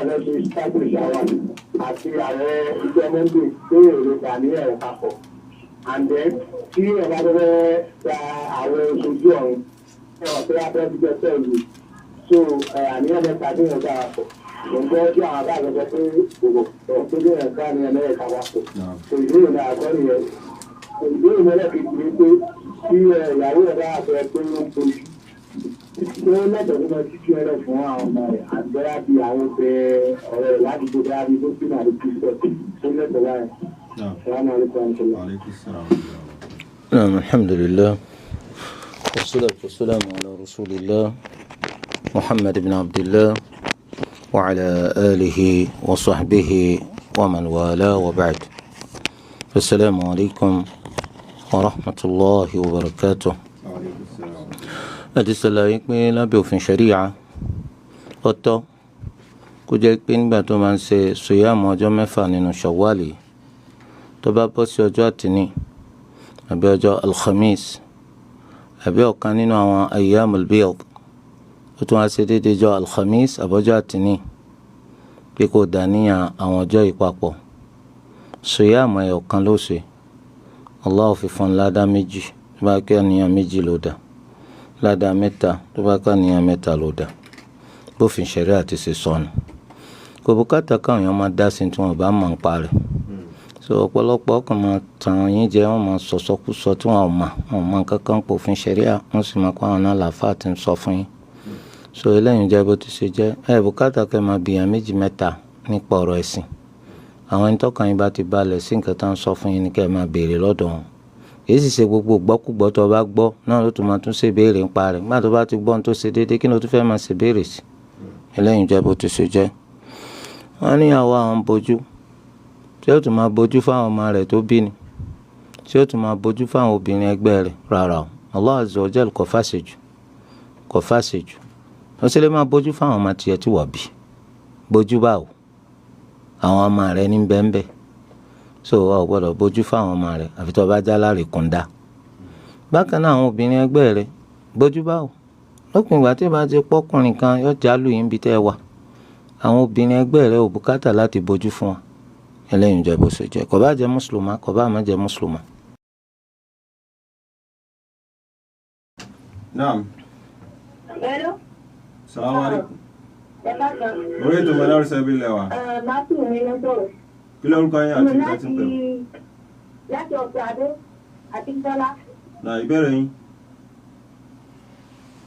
àwọn ṣe establish àwọn àti àwọn ìjọmọ́ndé tó èrò dà ní ẹ̀rọ papọ̀. And then tí ẹ̀rọ abẹ́rẹ́ gba àwọn oṣooṣù ọ̀hún ẹ̀rọ pé abẹ́rẹ́ ti jẹ́ sẹ́ẹ̀lì. So àníyàn mẹ́ta ní ọjà àpọ̀. Ǹjẹ́ tí àwọn bá àgbẹ̀ pé gbogbo tó dé ẹ̀ka ní ẹ̀mẹ́rẹ̀ká wà pọ̀. So ìdílé náà àgọ́ nìyẹn. Ìdílé mẹ́rẹ̀ kejì ni pé tí ìyàwó ẹ̀dá àfẹ́ pé ó ń bojú. Ṣé lẹ́tọ̀ọ́ tó máa títí ẹ̀rọ fún àwọn ọmọ rẹ̀ àgbẹ̀rẹ̀ bí àwọn ọ̀fẹ́ ọ̀rẹ́ ìwádìí tó dáa bí tó sì máa rí kíkọ́ tó lẹ́tọ̀ọ́ báyìí. نعم الحمد لله والصلاة والسلام على رسول الله محمد بن عبد الله وعلى آله وصحبه ومن والاه وبعد السلام عليكم ورحمة الله وبركاته. أتسألك من أبي في شريعة ọ̀tọ̀ kó jẹ́ pé nígbà tó máa ń ṣe sùyàmù ọjọ́ mẹ́fà nínú ṣọ̀wálì tó bá bọ́ sí ọjọ́ àtìní àbí ọjọ́ alhamis àbí ọ̀kan nínú àwọn ayyamul bid ó tún wá ṣe déédéé ọjọ́ alhamis àbọ́jọ́ àtìní pé kó dàníyàn àwọn ọjọ́ ìpapọ̀ sùyàmù ẹ̀yọ̀ kan ló ṣe Allah fi fún ládàá méjì tó bá kí àníyàn méjì ló dá ládàá mẹ́ta tó bá kí àníyàn mẹ́ta ló dá bófin ṣẹ̀rí àti ṣe sọnù kò bùkátà káwọn èèyàn máa dá sí tí wọn bá mọ̀ ń parẹ́ so ọ̀pọ̀lọpọ̀ ọkàn máa tàn yín jẹ wọn máa sọ̀sọ́kúsọ tí wọn mọ̀ kankan pò fún ṣẹ̀rí à wọn sì máa kó àwọn náà làáfàá tí ń sọ fún yín so eléyìí jẹ́ bó ti ṣe jẹ́ bùkátà kẹ́ máa bìyàn méjì mẹ́ta nípa ọ̀rọ̀ ẹ̀sìn àwọn ẹni tọ́kàn yín bá ti balẹ̀ sí nǹkan tá ń sọ fún yín ní kẹ́ máa béèrè lọ́dọ̀ wọn èyí sì ṣe gbogbo gbọ́kúgbọ́ tó bá gbọ́ náà ló tún máa tún ṣe béèrè ń parẹ́ nígbà tó bá ti gbọ́ ohun tó ṣe déédéé kí ló tún fẹ́ máa ṣe béèrè sí eléyìí jẹ́ bó ti ṣe jẹ́ wọ́n ní àwọn bójú tí ó tún máa bójú fáwọn ọmọ rẹ̀ tó bí ni tí ó tún máa bójú fáwọn obìnrin ẹgbẹ́ rẹ̀ rárá o Allah azza wa jal kò fàṣejù ó sì lè máa bójú fáwọn ọmọ tiẹ̀ tí wọ́n bí bójú báwo àwọn ọmọ rẹ̀ ní bẹ́ńbẹ́ so o gbọ́dọ̀ bójú fáwọn ọmọ rẹ̀ àfi tó bá já láre kúndà bákan náà àwọn obìnrin ẹgbẹ́ rẹ̀ bójú báwo lópin ìgbà tí ìbá ti pọ́kùnrin kan yóò jálù yín bí tẹ́ ẹ wà àwọn obìnrin ẹgbẹ́ rẹ̀ ò bùkátà láti bójú fún wa eléyìí jẹ́ bó ṣe jẹ́ kò bá jẹ́ mùsùlùmá kò bá má jẹ́ mùsùlùmá. Naam. Hello. Salaam alaikum. Ẹ bá kan. Orí ètò Madaris Sabil lẹ́wà. Màtí mi ló sọ̀rọ̀. Kí lórúkọ yín àti ìgbà tí ń pẹ̀lú? Láti ọ̀sẹ̀ Adé àti Tọ́lá. Nà ìbéèrè yín.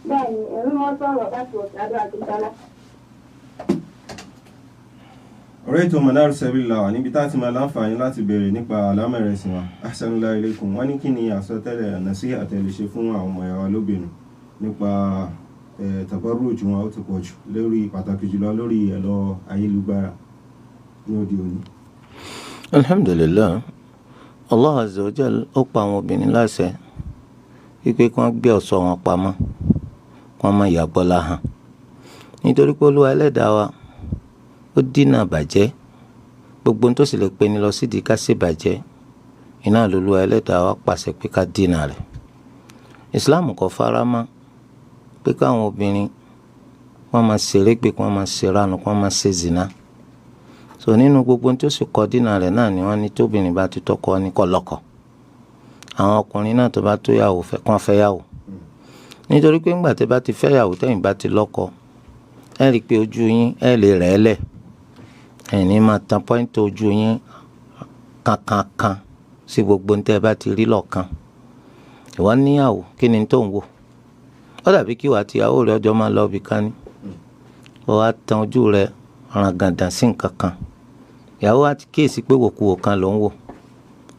Bẹ́ẹ̀ni, èmi mọ́ sọ̀rọ̀ láti ọ̀sẹ̀ Adé àti Tọ́lá. Orí ètò Madaris Sabil lẹ́wà níbi tá a ti máa láǹfààní láti béèrè nípa àlámẹ̀rẹ̀ ẹ̀sìn wa. Assalamu alaikum. Wọ́n ní kí ni àsọtẹ́lẹ̀ ànásí àtẹ̀lẹ́ṣe fún àwọn ọmọ ẹ̀wà lóbìnrin nípa tabarruj wọn ó ti pọ̀ jù lórí pàtàkì jùlọ lórí ẹ̀rọ ayélujára ní òde òní. Alhamdulillah Allah azza wa jal ó pa àwọn obìnrin láṣẹ wípé kí wọ́n gbé ọ̀ṣọ́ wọn pamọ́ kí wọ́n má yàgbọ́lá hàn nítorí pé Olúwa ẹlẹ́dàá wa ó dínà bàjẹ́ gbogbo ohun tó sì lè pe ni lọ sídìí ká ṣe bàjẹ́ iná l'Olúwa ẹlẹ́dàá wa pàṣẹ pé ká dínà rẹ̀ Islam kò fara mọ́ pé káwọn obìnrin wọ́n máa ṣèrégbè kí wọ́n máa ṣèrànù kí wọ́n máa ṣe zina so nínú gbogbo ohun tó sì kọ dínà rẹ̀ náà ni wọ́n ní tóbìnrin bá ti tọkọ ní kọlọ́kọ àwọn ọkùnrin náà tó bá tó yàwó fẹ́ kàn fẹ́ yàwó nítorí pé ńgbà tẹ́ bá ti fẹ́ yàwó tẹ́yìn bá ti lọ́kọ ẹ rí i pé ojú yín ẹ lè rẹ̀ ẹ́ lẹ̀ ẹ̀ ní máa tan pọ́ìntì ojú yín kankan sí gbogbo ní tẹ́ bá ti rí lọ́ọ̀kan ìwọ níyàwó kí ni tó ń wò ó dàbí kí wàá tìyàwó rẹ̀ ọjọ́ máa lọ ibì kan ní ó wá tan ojú rẹ̀ ràn gàdàn sí nǹkan kan ìyàwó wa ti kíyèsí pé wòkúwò kan ló ń wò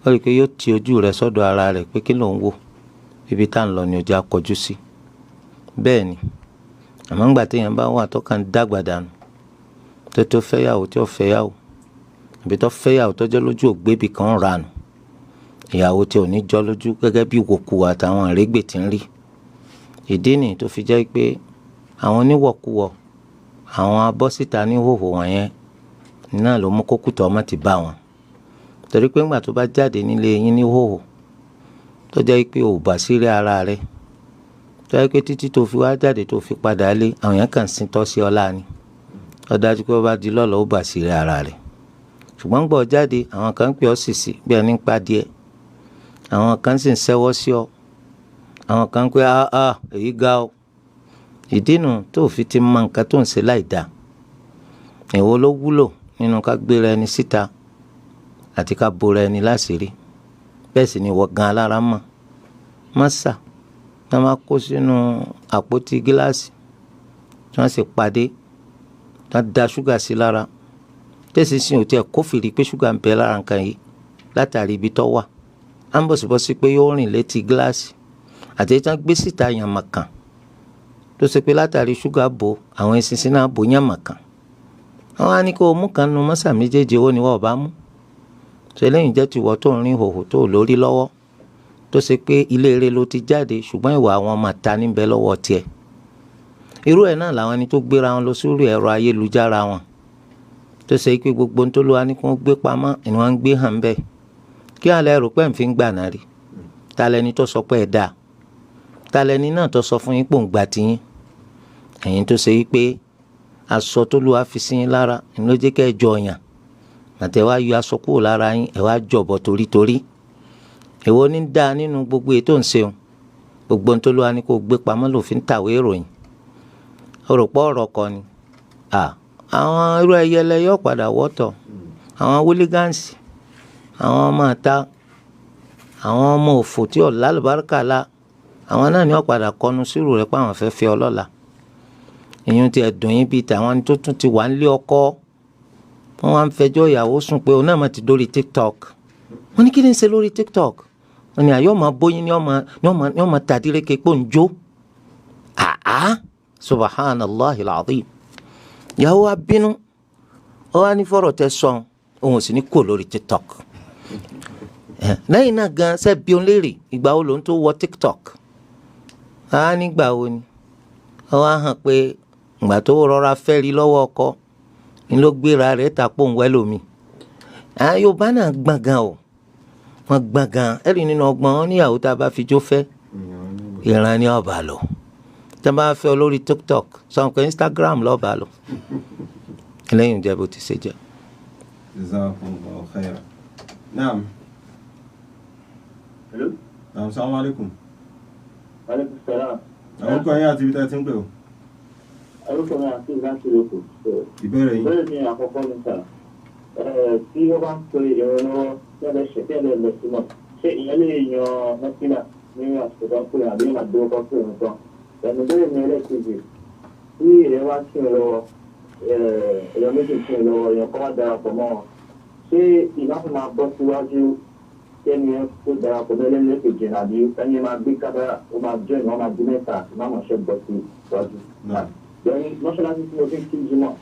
ó rí i pé yóò ti ojú rẹ̀ sọ́dọ̀ ara rẹ̀ pé kí ló ń wò ibi tá à ń lọ ni ojú akọjú sí bẹ́ẹ̀ ni àmọ́ ńgbà téèyàn bá wà tó kàn dàgbà dànù tó fẹ́yàwó tí ó fẹ́yàwó àbí tó fẹ́yàwó tó jẹ́ lójú ògbébì kan ranù ìyàwó tí ò ní jọ́ lójú gẹ́gẹ́ bí wòkúwò àtàwọn àrégbè tí ń rí ìdí nìyí tó fi jẹ́ pé àwọn oníwọ̀kuwọ̀ àwọn abọ́síta níhòòhò wọ̀nyẹn náà ló mú kókùtọ̀ ọmọ ti bá wọn torí pé ńgbà tó bá jáde nílé yín níhòòhò tó jẹ́ pé ò bá sírí ara rẹ̀ tó jẹ́ pé títí tó fi wá jáde tó fi padà lé àwọn yẹn kàn sí tọ́sí ọlá ni ó dájú pé ó bá di lọ́la ó bà sí rẹ̀ ara rẹ̀. ṣùgbọ́n gbọ́ jáde àwọn kan ń pè ọ́ sìsì bí ẹni ń pa díẹ̀, àwọn kan sì ń ṣẹ́wọ́ sí ọ, àwọn kan ń pè èyí ga ọ. ìdínú tó fi ti mọ nǹkan tó ń ṣe láì dáa. èwo ló wúlò nínú ká gbéra ẹni síta àti ká bora ẹni láṣìírí? bẹ́ẹ̀ sì ni wọ́n gan alára mọ̀ mọ́sà tí wọ́n máa kó sínú àpótí gíláàsì tí wọ́n sì pàdé tí wọ́n da ṣúgà sí lára tẹ̀sí sí òtí ẹ̀ kófìrí pé ṣúgà ń bẹ lára nǹkan yìí látàrí ibi tó wà á ń bọ̀sibọ́sí pé yóò rìn létí gíláàsì àti tí wọ́n gbé síta yànmọ̀kàn tó ṣe pé látàrí ṣúgà bò àwọn eṣinṣin náà bò yànmọ̀kàn. àwọn á ní kó o mú kan nu mọ́sà méjèèjì owó ni wọ́n bá mú. ṣe lẹ́yìn jẹ́ tiwọ́ tó ń rin hòhò tó lórí lọ́wọ́ tó ṣe pé ilé eré ló ti jáde ṣùgbọ́n ìwà àwọn ọmọ ta níbẹ̀ lọ́wọ́ tiẹ̀. irú ẹ̀ náà làwọn ẹni tó gbéra wọn lọ sórí ẹ̀rọ ayélujára wọn tó ṣe pé gbogbo ohun tó lọ́wọ́ ní kí wọ́n gbé pamọ́ ni wọ́n ń gbé hàn bẹ́ẹ̀. kí alẹ́ rò pé ń fi ń gbà náà rí? ta lẹni tó sọ pé ẹ̀ dáa? ta lẹni náà tó sọ fún yín pò ń gbà tiyín? ẹ̀yin tó ṣe pé aṣọ tó lọ́wọ́ fi sí yín lára ni ló jẹ́ kẹ́ ẹ jọ yàn àti ẹ wá yọ aṣọ kúrò lára yín ẹ wá jọ̀bọ̀ torítorí. èwo ní dáa nínú gbogbo ètò ń ṣeun? gbogbo ohun tó lọ́wọ́ ní kó gbé pamọ́ ló fi ń tàwé ìròyìn. òròpọ̀ ọ̀rọ̀ kọ ni. àwọn irú ẹyẹlẹ yóò padà wọ́tọ̀. àwọn wílígánsì, àwọn ọmọ àta, àwọn ọmọ òfò tí ò lálùbáríkà la, àwọn náà ni wọ́n padà kọnu sírù rẹ̀ pé àwọn fẹ́ fẹ́ ọlọ́la. ìyún ti ẹ̀dùn yín bíi tàwọn tó tún ti wà nílé ọkọ. wọ́n wá ń fẹjọ́ ìyàwó sùn pé òun náà máa ti dórí TikTok. wọ́n ní kí ni ń ṣe lórí TikTok? wọ́n ní àyọ̀ máa bóyin ní ọmọ tàdíreke pò ń jó. subhanallah al-azim. ìyàwó wa bínú ó wá ní fọ́rọ̀ tẹ sọ òun ò sì ní kó lórí TikTok. lẹ́yìn náà gan ṣe bí òun léèrè ìgbà wo lòun tó wọ TikTok. nígbà wo ni? ó wá hàn pé ìgbà tó rọra fẹ́ rí lọ́wọ́ ọkọ ni ló gbéra rẹ̀ ta pò ń wẹ́ lómi. Yorùbá náà gbọ̀n gan o, wọ́n gbọ̀n gan. ẹ̀rí nínú ọgbọ́n wọn níyàwó tá a bá fi jó fẹ́ ìran ni ọba lọ. tí wọ́n bá fẹ́ ọ lórí TikTok sọ pé Instagram lọ́ba lọ. lẹ́yìn ìjẹ́ bó ti ṣe jẹ́. Jazakumullahu khairan. Naam. Hello. Naam, assalamu alaikum. Aleykum salaam. àwọn kan yín àti ibi tẹ́ ti ń pè o. orúkọ mi àti ìlànà ìlòkù. ìbéèrè yín. ìbéèrè mi àkọ́kọ́ ní sà. tí wọ́n bá ń pe ìrìn lọ́wọ́ tí wọ́n lè ṣe tí wọ́n lè lọ sí mọ̀ ṣé ìyẹn lè yan mẹ́sìlá ní àsìkò tó ń pè àbí àdúró kan pè wọ́n tán. ìbéèrè mi ẹlẹ́kejì tí ìrìn wá sí lọ́wọ́ èèyàn méjì sí lọ́wọ́ èèyàn kan wá darapọ̀ mọ́ wọn ṣé ìmáàmù máa bọ́ síwájú kẹ́ni ẹ kó darapọ̀ mọ́ ẹlẹ́kejì àbí ẹni máa gbé kámẹ́rà ó máa jẹ́ ìwọ́n máa dín mẹ́ta ìmáàmù ṣe bọ́ sí iwájú. lẹ́yìn mọ́ṣáláṣí tí mo fi ń kí jùmọ̀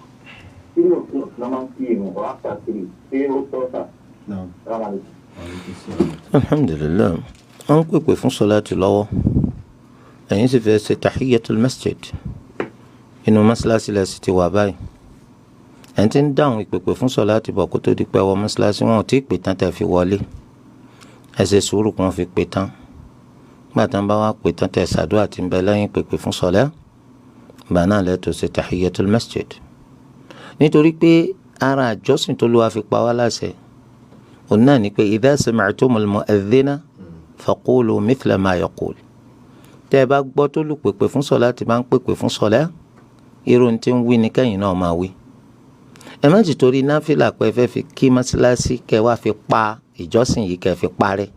tí mo fi náà máa ń fi ìrùn ọ̀ àpàkiri ṣé ó tọ́ sà. alhamdulilayi wọ́n ń pèpè fún sọláàtì lọ́wọ́ ẹ̀yin sì fẹ́ ṣe tahiyatul masjid inú mọ́ṣáláṣí lẹ sì ti wà báyìí ẹ̀ ń ti ń dáhùn ìpèpè fún sọláàtì bọ̀ kó tó di pé wọ mọ́ṣáláṣí wọn ò tí ì pè tán tẹ̀ fi wọlé ẹ ṣe sùúrù kí wọ́n fi pè tán gbà tán bá wá pè tán tẹ̀ ṣàdúrà tí ń bẹ lẹ́yìn ìpèpè fún sọlá ìgbà náà lẹ́tọ̀ ṣe tahiyatul masjid nítorí pé ara àjọsìn tó lówà fi pa wá láṣẹ òun náà ni pé idha sami'tumul mu'adhdhina faqulu mithla ma yaqul tẹ́ ẹ bá gbọ́ tó lù pèpè fún sọlá tí bá ń pèpè fún sọlá irun tí ń wí ni kẹ́yìn náà máa wí ẹ má ti torí náfìlà pé ẹ fẹ́ fi kí mọ́sálásí kẹ́ wá fi pa ìjọsìn yìí kẹ́ fi parẹ́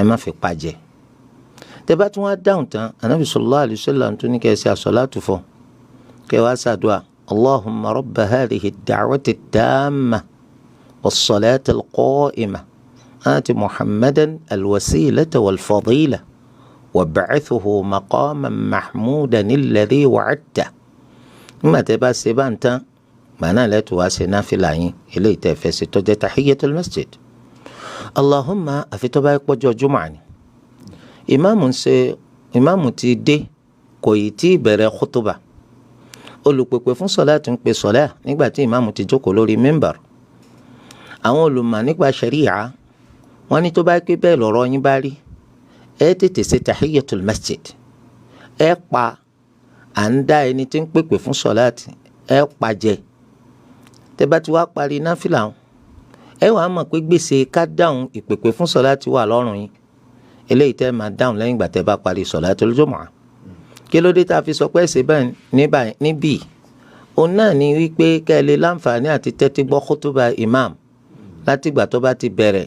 ẹ má fi pa jẹ tẹ́ bá tún wá dáhùn tán anabi sallallahu alayhi wa sallam tún ní kẹ́ ẹ ṣe àsọ̀látù fún kẹ́ wá ṣàdúà allahumma rabba hadhihi ad-da'wati at-tamma was-salati al-qa'imah ati muhammadan al-wasilata wal-fadila wab'athuhu maqaman mahmudan alladhi wa'adta nígbà tẹ́ bá ṣe bá ń tán gbàná lẹ́tọ̀ wá ṣe náfìlà yín eléyìí tẹ́ fẹ́ ṣe tó jẹ́ tahiyatul masjid allahumma àfi tó bá pọ́jọ́ jùmọ̀ ni ìmáàmù ti dé kò yìí tí bẹ̀rẹ̀ khutuba olùpèpè fún sọlá ti ń pe sọlá nígbà tí ìmáàmù ti jókòó lórí mímbàr àwọn olùmọ̀ nípa ṣẹ̀ríyà wọ́n ní tó bá pé bẹ́ẹ̀ lọ́rọ̀ yín bá rí ẹ tètè ṣe tahiyatul masjid ẹ pa à ń dá ẹni tí ń pèpè fún sọlá ẹ pa jẹ tẹ́ bá ti wá parí náfìlà ọ̀hún ẹ wàá mọ̀ pé gbèsè ká dáhùn ìpèpè fún sọ̀láàtì wà lọ́rùn yín eléyìí tẹ́ máa dáhùn lẹ́yìn ìgbà tẹ́ bá parí sọ̀látul jumu'ah. kí ló dé tá a fi sọ pé ẹ̀sìn bẹ́ẹ̀ níbí òun náà ni wípé kẹ́ ẹ lè láǹfààní àti tẹ́tí gbọ́ khutuba imam látìgbà tó bá ti bẹ̀rẹ̀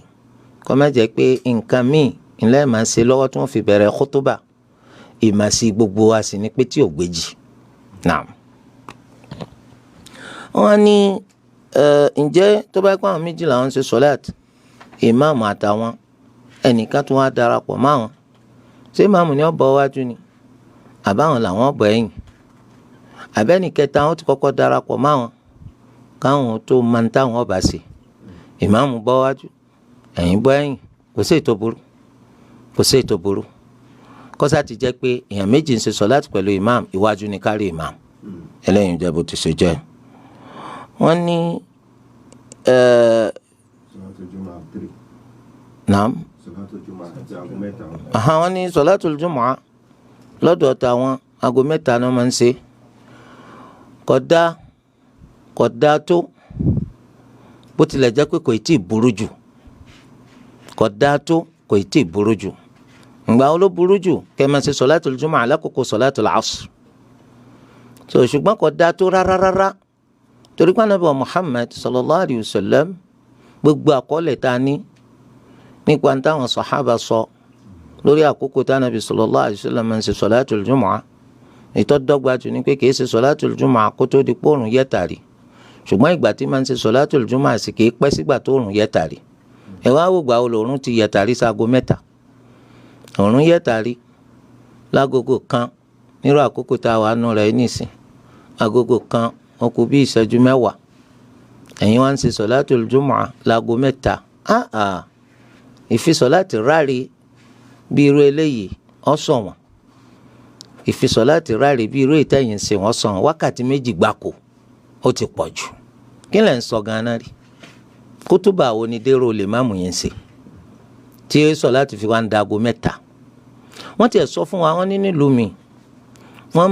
kó má jẹ́ pé nǹkan míì ńlẹ́ máa ń ṣe lọ́wọ́ tí wọ́n fi bẹ̀rẹ̀ khutuba ìmàsí gbogbo wa sì ni pé tí ò gbéjì. Naam. wọ́n ní ǹjẹ́ tó bá pẹ́ àwọn méjì làwọn ń ṣe sọ́láàtì ìmáàmù àtàwọn ẹnìkan tó wá darapọ̀ máwọn ṣé ìmáàmù ni ó bọ́ wájú ni àbáwọn làwọn bọ̀ ẹ̀yìn àbẹ́ni kẹta wọn ti kọ́kọ́ darapọ̀ máwọn káwọn tó máa ń táwọn ọba ṣe ìmáàmù bọ́ wájú ẹ̀yìn bọ́ ẹ̀yìn kò sí ètò burú kò sí ètò burú kọ́sá ti jẹ́ pé èèyàn méjì ń ṣe sọ́láàtì pẹ̀lú ìmáàmù iwájú ni kárí ìmáàmù ẹlẹ́yìn jẹ́ bó ti ṣe jẹ́. wọ́n ní naam wọ́n ní sọ̀látùl jumu'ah lọ́dọ̀ tàwọn aago 3 ni wọ́n máa ń ṣe kódà tó bó tilẹ̀ jẹ́ pé kò tí ì burú jù kódà tó kò tí ì burú jù ìgbà wo ló burú jù kẹ́ máa ṣe sọ̀látùl jumu'ah lákòókò sọ̀látùl asr ṣùgbọ́n kódà tó rárá torí pé Ànábì Muhammad sallallahu alayhi wa sallam gbogbo àkọọ́lẹ̀ tá a ní nípa táwọn sàhábà sọ lórí àkókò tá Ànábì sallallahu alayhi wa sallam máa ń ṣe sọ̀látùl jumu'ah ìtọ́dọ́gba jù ní pé kìí ṣe sọ̀látùl jumu'ah kó tó di pòrùn yẹ́tàrí ṣùgbọ́n ìgbà tí máa ń ṣe sọ̀látùl jumu'ah sì kìí pẹ́ sígbà tó òrùn yẹ́tàrí ẹ wá wò gbà olóòrùn ti yẹ́tàrí sáago 3 òrùn yẹ́tàrí lágogo 1 nírú àkókò tá a wà nù rẹ̀ nísìn agogo 1 ó kù bí ìṣẹ́jú 10 ẹ̀yin wá ń ṣe sọ̀látùl jumu'ah láago 3 ìfisọ̀láti ráre bí irú eléyìí ọ̀sọ̀wọ̀n ìfisọ̀láti ráre bí irú ìtẹ̀yìn ṣe wọ́n sọ̀wọ̀n wákàtí 2 gbáko ó ti pọ̀ jù kí lẹ̀ ń sọ gan-an rí kútúbà wo ni dérò lè má mú yẹn ṣe tí sọ̀láti fi wá ń dago 3 wọ́n tiẹ̀ sọ fún wa wọ́n ní nílùú mi wọ́n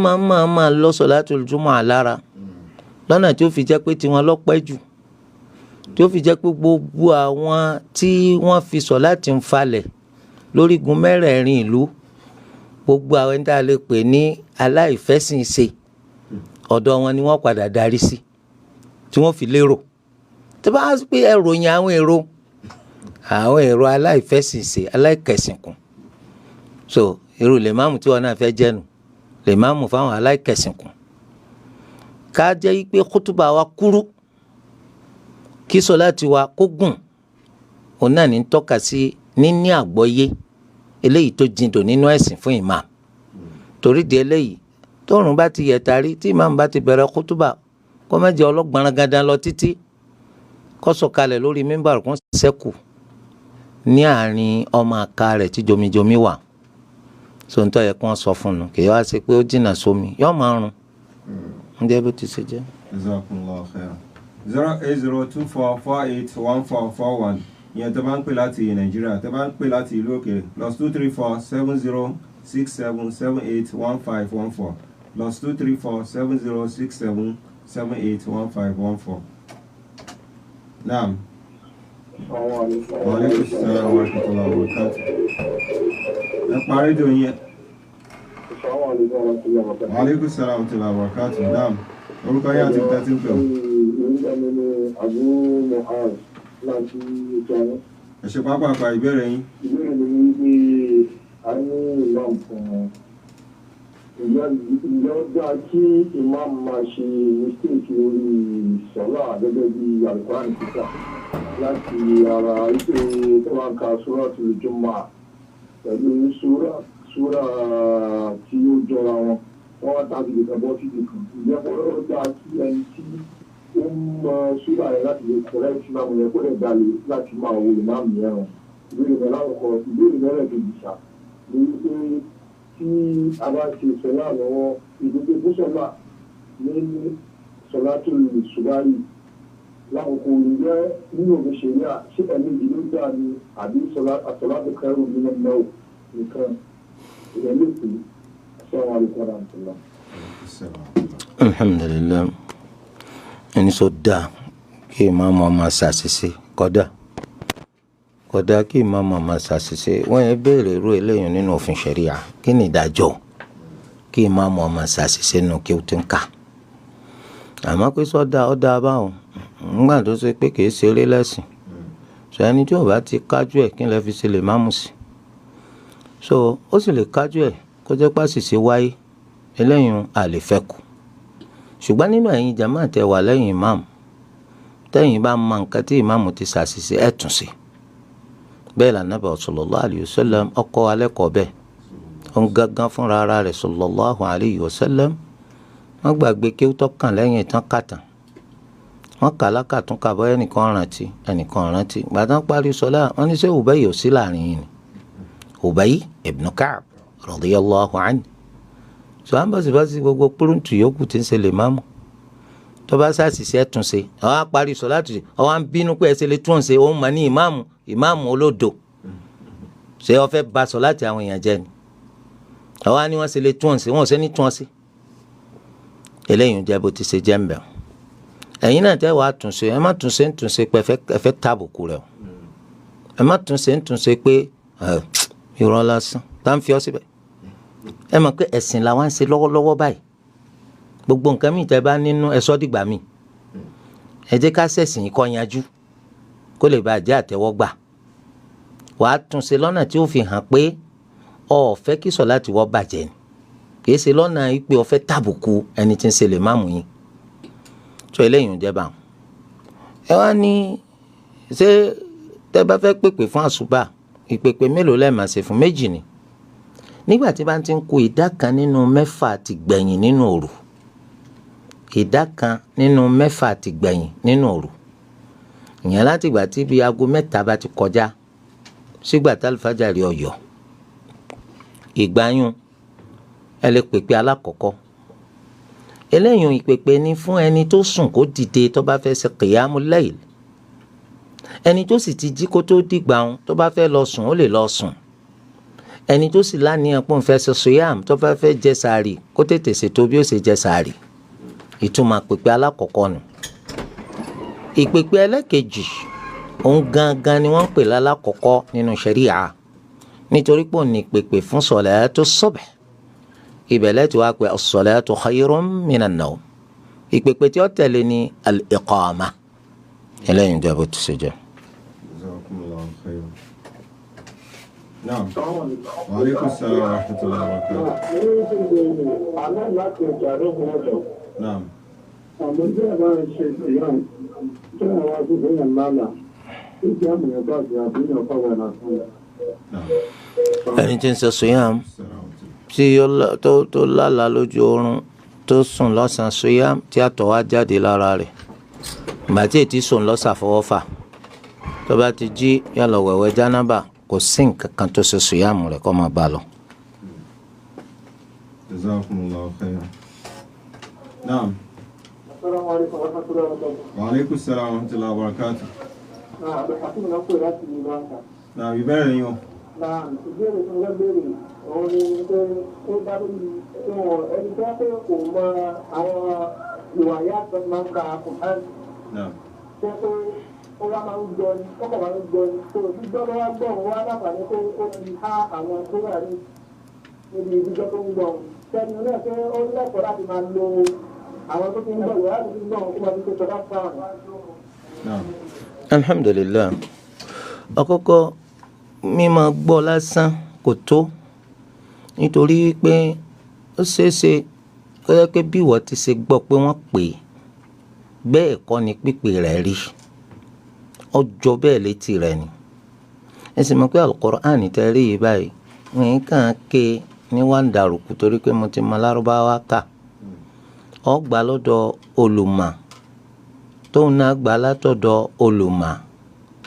máa lọ sọ̀látùl jumu'ah lára lọ́nà tí ó fi jẹ́ pé tiwọn lọ́pẹ́ jù tí ó fi jẹ́ pé gbogbo àwọn tí wọ́n fi sọ̀láti ń falẹ̀ lórígun mẹ́rẹ̀ẹ̀rin ìlú gbogbo àwọn ẹni tá a lè pè ní aláìfẹ́sìnṣe ọ̀dọ̀ wọn ni wọ́n padà darí sí tí wọ́n fi lérò tó bá pé ẹròyìn àwọn èrò aláìfẹ́sìnṣe aláìkẹsìnkùn so irú lèmáàmù tí wọn náà fẹ́ jẹ́nu lèmáàmù fáwọn aláìkẹsìnkùn ká jẹ́ pé kútùbà wa kúrú kí sọ̀láàtì wa kó gùn òun náà ní tọ́ka sí níní àgbọ́yé eléyìí tó jindò nínú ẹ̀sìn fún imam torí di eléyìí tóòrùn bá ti yẹ̀tàrí tí imam bá ti bẹ̀rẹ̀ kútùbà kó má jẹ́ ọlọ́gbọ̀nrán gandan lọ títí kó sọ̀kalẹ̀ lórí mímbàrù kó ṣẹ́kù ní àárín ọmọ àka rẹ̀ tí jomijomi wà sóńtọ́ yẹ kó wọ́n sọ fún un kì í wá sí pé ó jìnnà sómi yóò máa rùn ń jẹ́ bó ti ṣe jẹ́. 08024481441 ìyẹn tó bá ń pè láti nàìjíríà tó bá ń pè láti ìlú òkèèrè +2347067781514 +2347067781514. naam. wàhálẹ́kùn sàlámù wa rahmatullahi wa barakatuh. ẹ parí dùn yẹn. wàhálẹ́kùn sàlámù wa rahmatullahi wa barakatuh. naam. orúkọ yẹn àti ìta tí ń pè ọ́. ẹ ṣe pápákọ̀ ìbéèrè yín. ìbéèrè mi ní pé a ní ìmáàmù fún ìyá ọjà kí ìmáàmù máa ṣe mistake lórí sọ́lá gẹ́gẹ́ bí Al-Qur'an kíkà láti ara ìpè tó máa ń ka Suratul Jumu'ah pẹ̀lú súrà tí ó jọra wọn wọ́n wá tàbí ìdìkan bọ́ sí ìdìkan ìyá ọjà kí ẹni tí ó ń mọ súrà yẹn láti lè kọ̀rẹ́ ìsìlámù yẹn kó lè dalẹ̀ láti máa wo ìmáàmù yẹn rán ìbéèrè mẹ́rin láwùkọ ìbéèrè mẹ́rin kejì ṣá ní wípé tí a bá ṣe sọ́lá lọ́wọ́ ìdíje fún sọ́lá ní sọ́lá tó lè ṣùgbáyì láwùkọ ìjẹ́ nínú òfin ṣẹ̀ríà ṣé ẹ̀mí ìdílé gbà ní àbí sọ́lá tó kẹrù nínú mẹ́wò nìkan ìyẹn lè pè é assalamu alaikum warahmatullah. alhamdulillah ẹni sọ dáa kí ìmáàmù máa ṣàṣìṣe kódà kí ìmáàmù máa ṣàṣìṣe wọ́n yẹn béèrè irú eléyìí nínú òfin ṣẹ̀ríà kí ni ìdájọ́ kí ìmáàmù máa ṣàṣìṣe nù kí ó ti ń kà àmọ́ pé sọ́dà ọ̀dà báwọn ńgbà tó ṣe pé kì í ṣeré lẹ́sìn sọ ẹni tí ò bá ti kájú ẹ̀ kí n lè fi ṣe lè máàmù sí so ó sì lè kájú ẹ̀ kó jẹ́ pàṣìṣe wáyé eléyìí àlè fẹ́ kù ṣùgbọ́n nínú ẹ̀yin jàmáà tẹ́ wà lẹ́yìn ìmáàmù tẹ́yìn bá mọ nǹkan tí ìmáàmù ti ṣàṣìṣe ẹ̀ tún sí bẹ́ẹ̀ l'Ànábì sallallahu alayhi wa sallam ọkọ alẹ́kọ̀ọ́ bẹ́ẹ̀ òun gángan fúnra ara rẹ̀ sallallahu alayhi wa sallam wọ́n gbàgbé kí ó tọ́kàn lẹ́yìn ìtàn kàtàn wọ́n kà lákàtún kàbọ̀ ẹnìkan rántí gbàdán parí sọlá wọ́n ní ṣé Ubayy ò sí láàrin yìí ni Ubayy ibn Ka'b radiyallahu anhu sọ àǹbọ̀sibọ́sí gbogbo púrúǹtù yòókù tí ń ṣe lè máàmù tó bá ṣàṣìṣe ẹ̀ tún ṣe àwọn apárí sọ láti àwọn ń bínú pé ẹsẹ̀ lè tún ṣe òun mà ní ìmáàmù olódo ṣé ó fẹ́ bá sọ láti àwọn èèyàn jẹ́ ni àwọn ni wọ́n ṣe lè tún ṣe wọ́n ò ṣe ní tún ṣe eléyìí jẹ́ bó ti ṣe jẹ́ ń bẹ̀ ẹ̀yin náà tẹ́ wàá tún ṣe ẹ má tún ṣe ń tún ṣe pé ẹ fẹ́ tàbùkù rẹ̀ o ẹ má tún ṣe ń tún ṣe pé irọ́ lásán tá ń fi ọ́ síbẹ̀ ẹ mọ̀ pé ẹ̀sìn làwọn ń ṣe lọ́wọ́lọ́wọ́ báyìí gbogbo nǹkan mìíràn tẹ́ bá nínú ẹ̀sọ́ dìgbà míì ẹ jẹ́ ká ṣẹ̀sìn kó yanjú kó lè bàa jẹ́ àtẹ́wọ́gbà wàá tún ṣe lọ́nà tí ó fi hàn pé o fẹ́ kí sọ̀láàtì wọ́ bàjẹ́ ni kì í ṣe lọ́nà pé o fẹ́ tàbùkù ẹni tí ń ṣe lè máàmù yín tó eléyìí ń jẹ́ bá wọn. ẹ wá ní ṣé tẹ́ bá fẹ́ pèpè fún àṣùbà ìpèpè mélòó lẹ́ẹ̀ máa ṣe fún méjì ni nígbà tí bá ti ń kù ìdá kan nínú mẹ́fà ti gbẹ̀yìn nínú òru ìdá kan nínú mẹ́fà ti gbẹ̀yìn nínú òru ìyẹn láti ìgbà tí bíi aago mẹ́ta bá ti kọjá sígbà tí alifájàrí ọ̀yọ́ ìgbáyún ẹ lè pèpè alákọ̀ọ́kọ́ eléyìí ìpèpè ni fún ẹni tó sùn kó dìde tó bá fẹ́ ṣe kìyàmù láyl ẹni tó sì ti jí kó tó dìgbà wọn tó bá fẹ́ lọ sùn ó lè lọ sùn ẹni tó sì láníyàn pé òun fẹ́ ṣe sùyàm tó bá fẹ́ jẹ sàárì kó tètè ṣètò bí ó ṣe jẹ sàárì ìtumọ̀ pèpè alákọ̀ọ́kọ́ nù ìpèpè ẹlẹ́kejì òun gangan ni wọ́n ń pè lálákọ̀ọ́kọ́ nínú ṣẹ̀ríà nítorí pé òun ní ìpèpè fún salatu subh ìbẹ̀lẹ̀ tí wàá pè as-salatu khayrun minan nawm ìpèpè tí ó tẹ̀lé ní al-iqama eléyìí ń jẹ́ bó ti ṣe jẹ́. Naam. Wa alaikum salaam wa rahmatullahi wa barakatuh. Naam. ẹni tí ń ṣe sùyàm tí tó lálàá lójú oorun tó sùn lọ́sàn-án sùyàm tí àtọ̀ wá jáde lára rẹ̀ ìgbà tí ètí sùn lọ́sàfọwọ́fà tó bá ti jí yálà wẹ̀wẹ̀ jánábà kò sí nǹkan kan tó ṣe sùyàmù rẹ̀ kó máa bá lọ. Jazakumullahu khairan. Naam. Assalamu alaikum wa rahmatullahi wa barakatuh. Wa alaikum salaam wa rahmatullahi wa barakatuh. Àbẹ̀kàtúmù náà pè láti ìlú Báńkà. Naam, ìbéèrè yín o. Ìbéèrè tó ń gbé béèrè òun ni pé ó dá lórí ẹni tó wá pé kò mọ àwọn ìwà ìyá àti máa ń ka kùnán. Ṣé pé ó wá máa ń gbọ́ ni ó kọ̀ máa ń gbọ́ ni tó o ti gbọ́ ló wá gbọ́ òun wá láǹfààní pé ó ti há àwọn tó wà níbi ìdíjọ́ tó ń gbọ́ òun. Ṣẹ́ni náà pé ó lẹ́kọ̀ọ́ láti máa lo àwọn tó ti ń gbọ́ ìwà láti fi gbọ́ òun kó máa fi ṣe sọ́dá fáwọn. Alhamdulillah àkọ́kọ́ mímọ̀ gbọ́ lásán kò tó nítorí pé ó ṣeéṣe kó yẹ pé bí ìwọ ti ṣe gbọ́ pé wọ́n pè é bẹ́ẹ̀ kọ́ ni pípè rẹ̀ rí ọjọ́ bẹ́ẹ̀ létí rẹ̀ ni ẹ sì mọ̀ pé Al-Qur'an tẹ́ rí yìí báyìí wọ́n kàn ké ní wàǹdàrúkú torí pé mo ti mọ lárúbáwá kà ọ gbà lọ́dọ̀ olùmọ̀ tóun náà gbà látọ̀dọ̀ olùmọ̀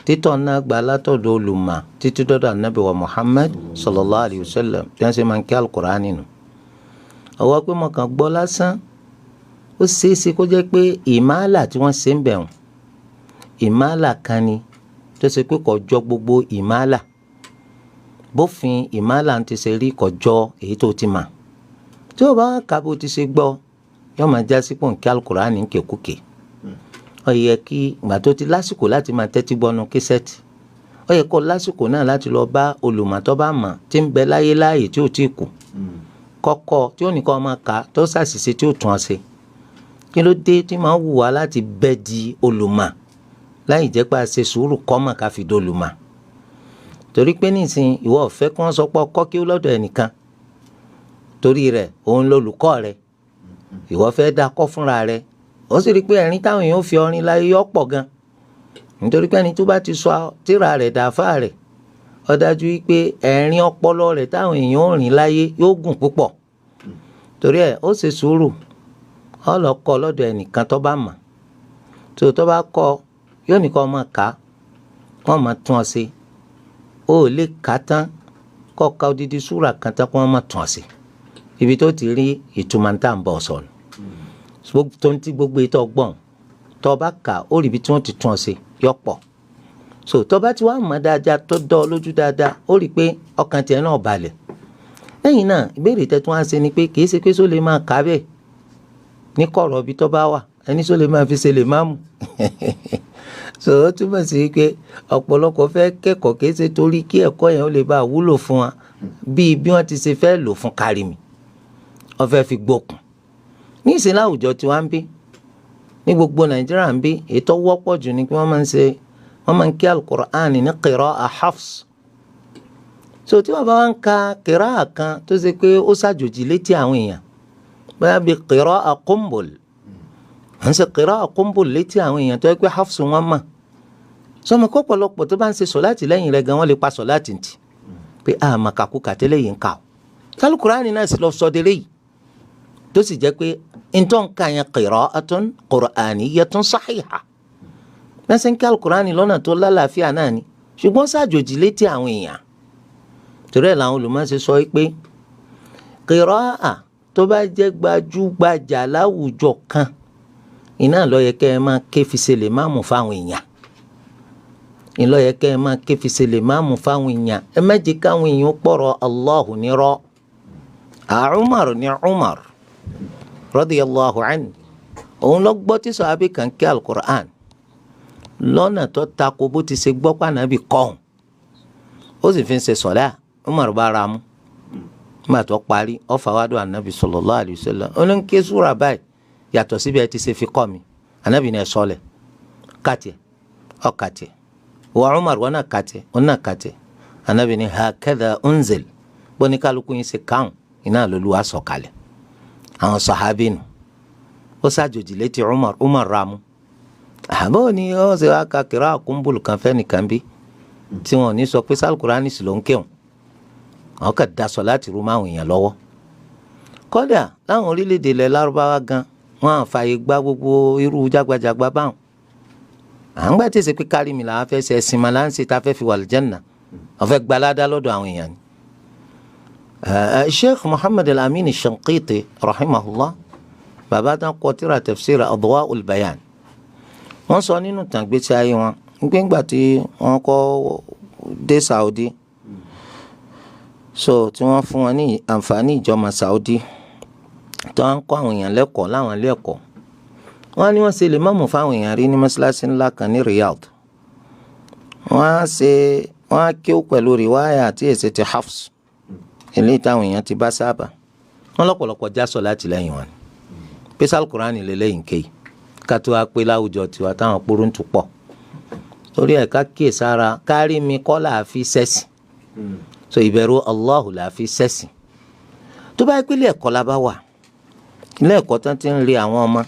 títọ̀ náà gbà látọ̀dọ̀ olùmọ̀ títí dọ́dọ̀ Ànábì wa Muhammad sallallahu alayhi wa sallam tí wọ́n ṣe máa ń kí Al-Qur'an nínú ọwọ́ pé mo kàn gbọ́ lásán ó ṣeéṣe kó jẹ́ pé ìmáàlà tí wọ́n ṣe ń bẹ̀rùn ìmáàlà kan ni tó ṣe pé kò jọ gbogbo ìmáàlà bófin ìmáàlà ń ti ṣe rí kò jọ èyí tó ti mà tí ó bá kà bó ti ṣe gbọ́ yóò máa já sí pò ń kí Al-Qur'an ní kékúké ó yẹ kí ìgbà tó ti lásìkò láti máa tẹ́tí gbọ́nu késẹ́ẹ̀tì ó yẹ kó lásìkò náà láti lọ bá olùmọ̀tọ́ bá mọ̀ tí ń bẹ láyé láàyè tí ò tí ì kù kọ́kọ́ tí ó nìkan máa kà tó ṣàṣìṣe tí ó tún ọ ṣe kí ló dé tí máa wù wá láti bẹ́ di olùmọ̀ láì jẹ́ pé a ṣe sùúrù kọ́mọ̀ ká fi dolùmọ̀ torí pé nísìnyí ìwọ ọ̀fẹ́ kí wọ́n sọ pé ọkọ́ kí ó lọ́dọ̀ ẹnìkan torí rẹ̀ òun lolùkọ́ rẹ̀ ìwọ fẹ́ dá kọ́ fúnra rẹ̀ ó sì rí i pé ẹ̀rín táwọn èèyàn fi ọrin láyé yọ pọ̀ gan nítorí pé ẹni tó bá ti sọ tírà rẹ̀ dàáfà rẹ̀ ó dájú wípé ẹ̀rín ọpọlọ rẹ̀ táwọn èèyàn ò rìn láyé yóò gùn púpọ̀ torí ẹ̀ ó ṣe sùúrù ó lọ kọ́ lọ́dọ̀ ẹnìkan tó bá mọ̀ tó bá kọ́ yóò nìkan ọmọ ká wọ́n máa tún ọ sí ó lè ká tán kọ́ ka odidi súrà kan tán kó wọ́n máa tún ọ sí ibi tó ti rí ìtumọ̀ tá à ń bọ̀ sọ̀rọ̀ tó ń tí gbogbo ètò ọgbọ́n tó bá kà ó rí ibi tí wọ́n ti tún ọ sí yọpọ̀ tó bá ti wá mọ̀ dáadáa tó dọ́ ọ lójú dáadáa ó rí i pé ọkàn tiẹ̀ náà balẹ̀ lẹ́yìn náà ìbéèrè tẹ́tún wá ṣe ni pé kì í ṣe pé só lè máa kà bẹ́ẹ̀ ní kọ̀rọ̀ ibi tó bá wà ẹni só lè máa fi ṣe lè má mú ó túmọ̀ sí pé ọ̀pọ̀lọpọ̀ fẹ́ kẹ́kọ̀ọ́ kì í ṣe torí kí ẹ̀kọ́ yẹn ó lè bá wúlò fún wa bí wọ́n ti ṣe fẹ́ lò fún kárí mi wọ́n fẹ́ fi gbókun ní ìsìn láwùjọ tí wọ́n ń bí ní gbogbo Nàìjíríà ń bí ètò wọ́pọ̀ jù ni pé wọ́n máa ń kí al-Qur'an ní qira'a Hafs tí wọ́n bá wá ń ka qira'a kan tó ṣe pé ó ṣàjòjì létí àwọn èèyàn bóyá bí qira'a Qumbul à ń ṣe qira'a Qumbul létí àwọn èèyàn tó yẹ pé Hafs wọn mọ̀ sọmọ kọ́pọ̀lọpọ̀ tó bá ń ṣe sọ̀láàtì lẹ́yìn rẹ̀ gan wọ́n lè pa sọ̀láàtì ntì pé àmà kàkú kàtẹ́lẹ̀ yìí ń kà ó kálukùránì náà sì lọ sọdẹ́lẹ̀ yìí tó sì jẹ́ pé ntọ́nka yẹn qira'atun qur'aniyyatun sahiha lẹ́sẹ̀ ń kí alukùránì lọ́nà tó lálàáfíà náà ni ṣùgbọ́n ṣàjòjì létí àwọn èèyàn torí ẹ̀ làwọn olùmọ̀ọ́sẹ̀ sọ pé qira'a tó bá jẹ́ gbajúgbajà láwùjọ kan iná ló yẹ kẹ́ ẹ máa ké fi ṣe lè máàmù fáwọn èèyàn ìlọ yẹ kẹ́ ẹ máa ké fi ṣe lè máàmù fáwọn èèyàn ẹ má jẹ́ káwọn èèyàn pọ̀rọ̀ Allahu nírọ́ Umar ní Umar radiyallahu anhu òun lọ gbọ́ tí sàhábì kan kí al-Qur'an lọ́nà tó tako bó ti ṣe gbọ́ pànàbí kọ́hún ó sì fi ń ṣe sọ̀lá Umar bá ra mú nígbà tó parí ó fà wá dọ̀ ànábì sallallahu alayhi wa sallam ó ní ké súra báyìí yàtọ̀ síbi ẹ ti ṣe fi kọ́ mi ànábì ní ẹ sọ́lẹ̀ kàtìẹ̀ ọ kàtìẹ̀ wà Umar wọn náà kàtìẹ̀ wọn náà kàtìẹ̀ ànábì ní hakadha unzil bó ní kálukú yín ṣe káwọn iná lólu wá sọ̀kalẹ̀ àwọn sàhábì nù ó ṣàjòjì létí Umar ra mú àbọ̀ ni ó ṣe wá ka qira'a Qumbul kan fẹ́ nìkan bí tí wọn ò ní sọ pé sálùkùránì sì ló ń kéwọn àwọn kà daṣọ láti rú máwọn èèyàn lọ́wọ́ kódà láwọn orílẹ̀-èdè ilẹ̀ lárúbáwá gan wọn àfààyè gba gbogbo irú jágbajàgba báwọn à ń gbà tí ì ṣe pé kárí mi làwọn fẹ́ ṣe ẹ̀sìn máa láǹṣe tá a fẹ́ fi wà lìjẹ́nà wọ́n fẹ́ gbaládá lọ́dọ̀ àwọn èèyàn ni. Sheikh Muhammad al-Amin al-Shanqiti rahimahullah bàbá tán kọ tírà tafsir Adwa'ul Bayan wọ́n sọ nínú tàgbésí ayé wọn gbígbà tí wọ́n kọ́ dé Saudi tí wọ́n fún wọn ní àǹfààní ìjọmọ Saudi tí wọ́n ń kọ́ àwọn èèyàn lẹ́kọ̀ọ́ láwọn ilé ẹ̀kọ́ wọ́n ní wọ́n ṣe lè mọ̀mọ́ fáwọn èèyàn rí ní mọ́ṣáláṣí ńlá kan ní Riyadh wọ́n á kíw pẹ̀lú rìwáyà àti èsì ti Hafs eléyìí táwọn èèyàn ti bá sábà wọ́n lọ́pọ̀lọpọ̀ já sọ láti lẹ́yìn wọn pé sálùkùránì lélẹ́yìn kéyìí ká tó wá pé láwùjọ tiwa táwọn kpóró ń tún pọ̀ torí ẹ̀ ká kíyè sára kárí mi kọ́ là á fi sẹ́sìn ìbẹ̀rù Allahu là á fi sẹ́sìn tó bá yẹ pé ilé ẹ̀kọ́ la bá wà ilé ẹ̀kọ́ tán ti ń rí àwọn ọmọ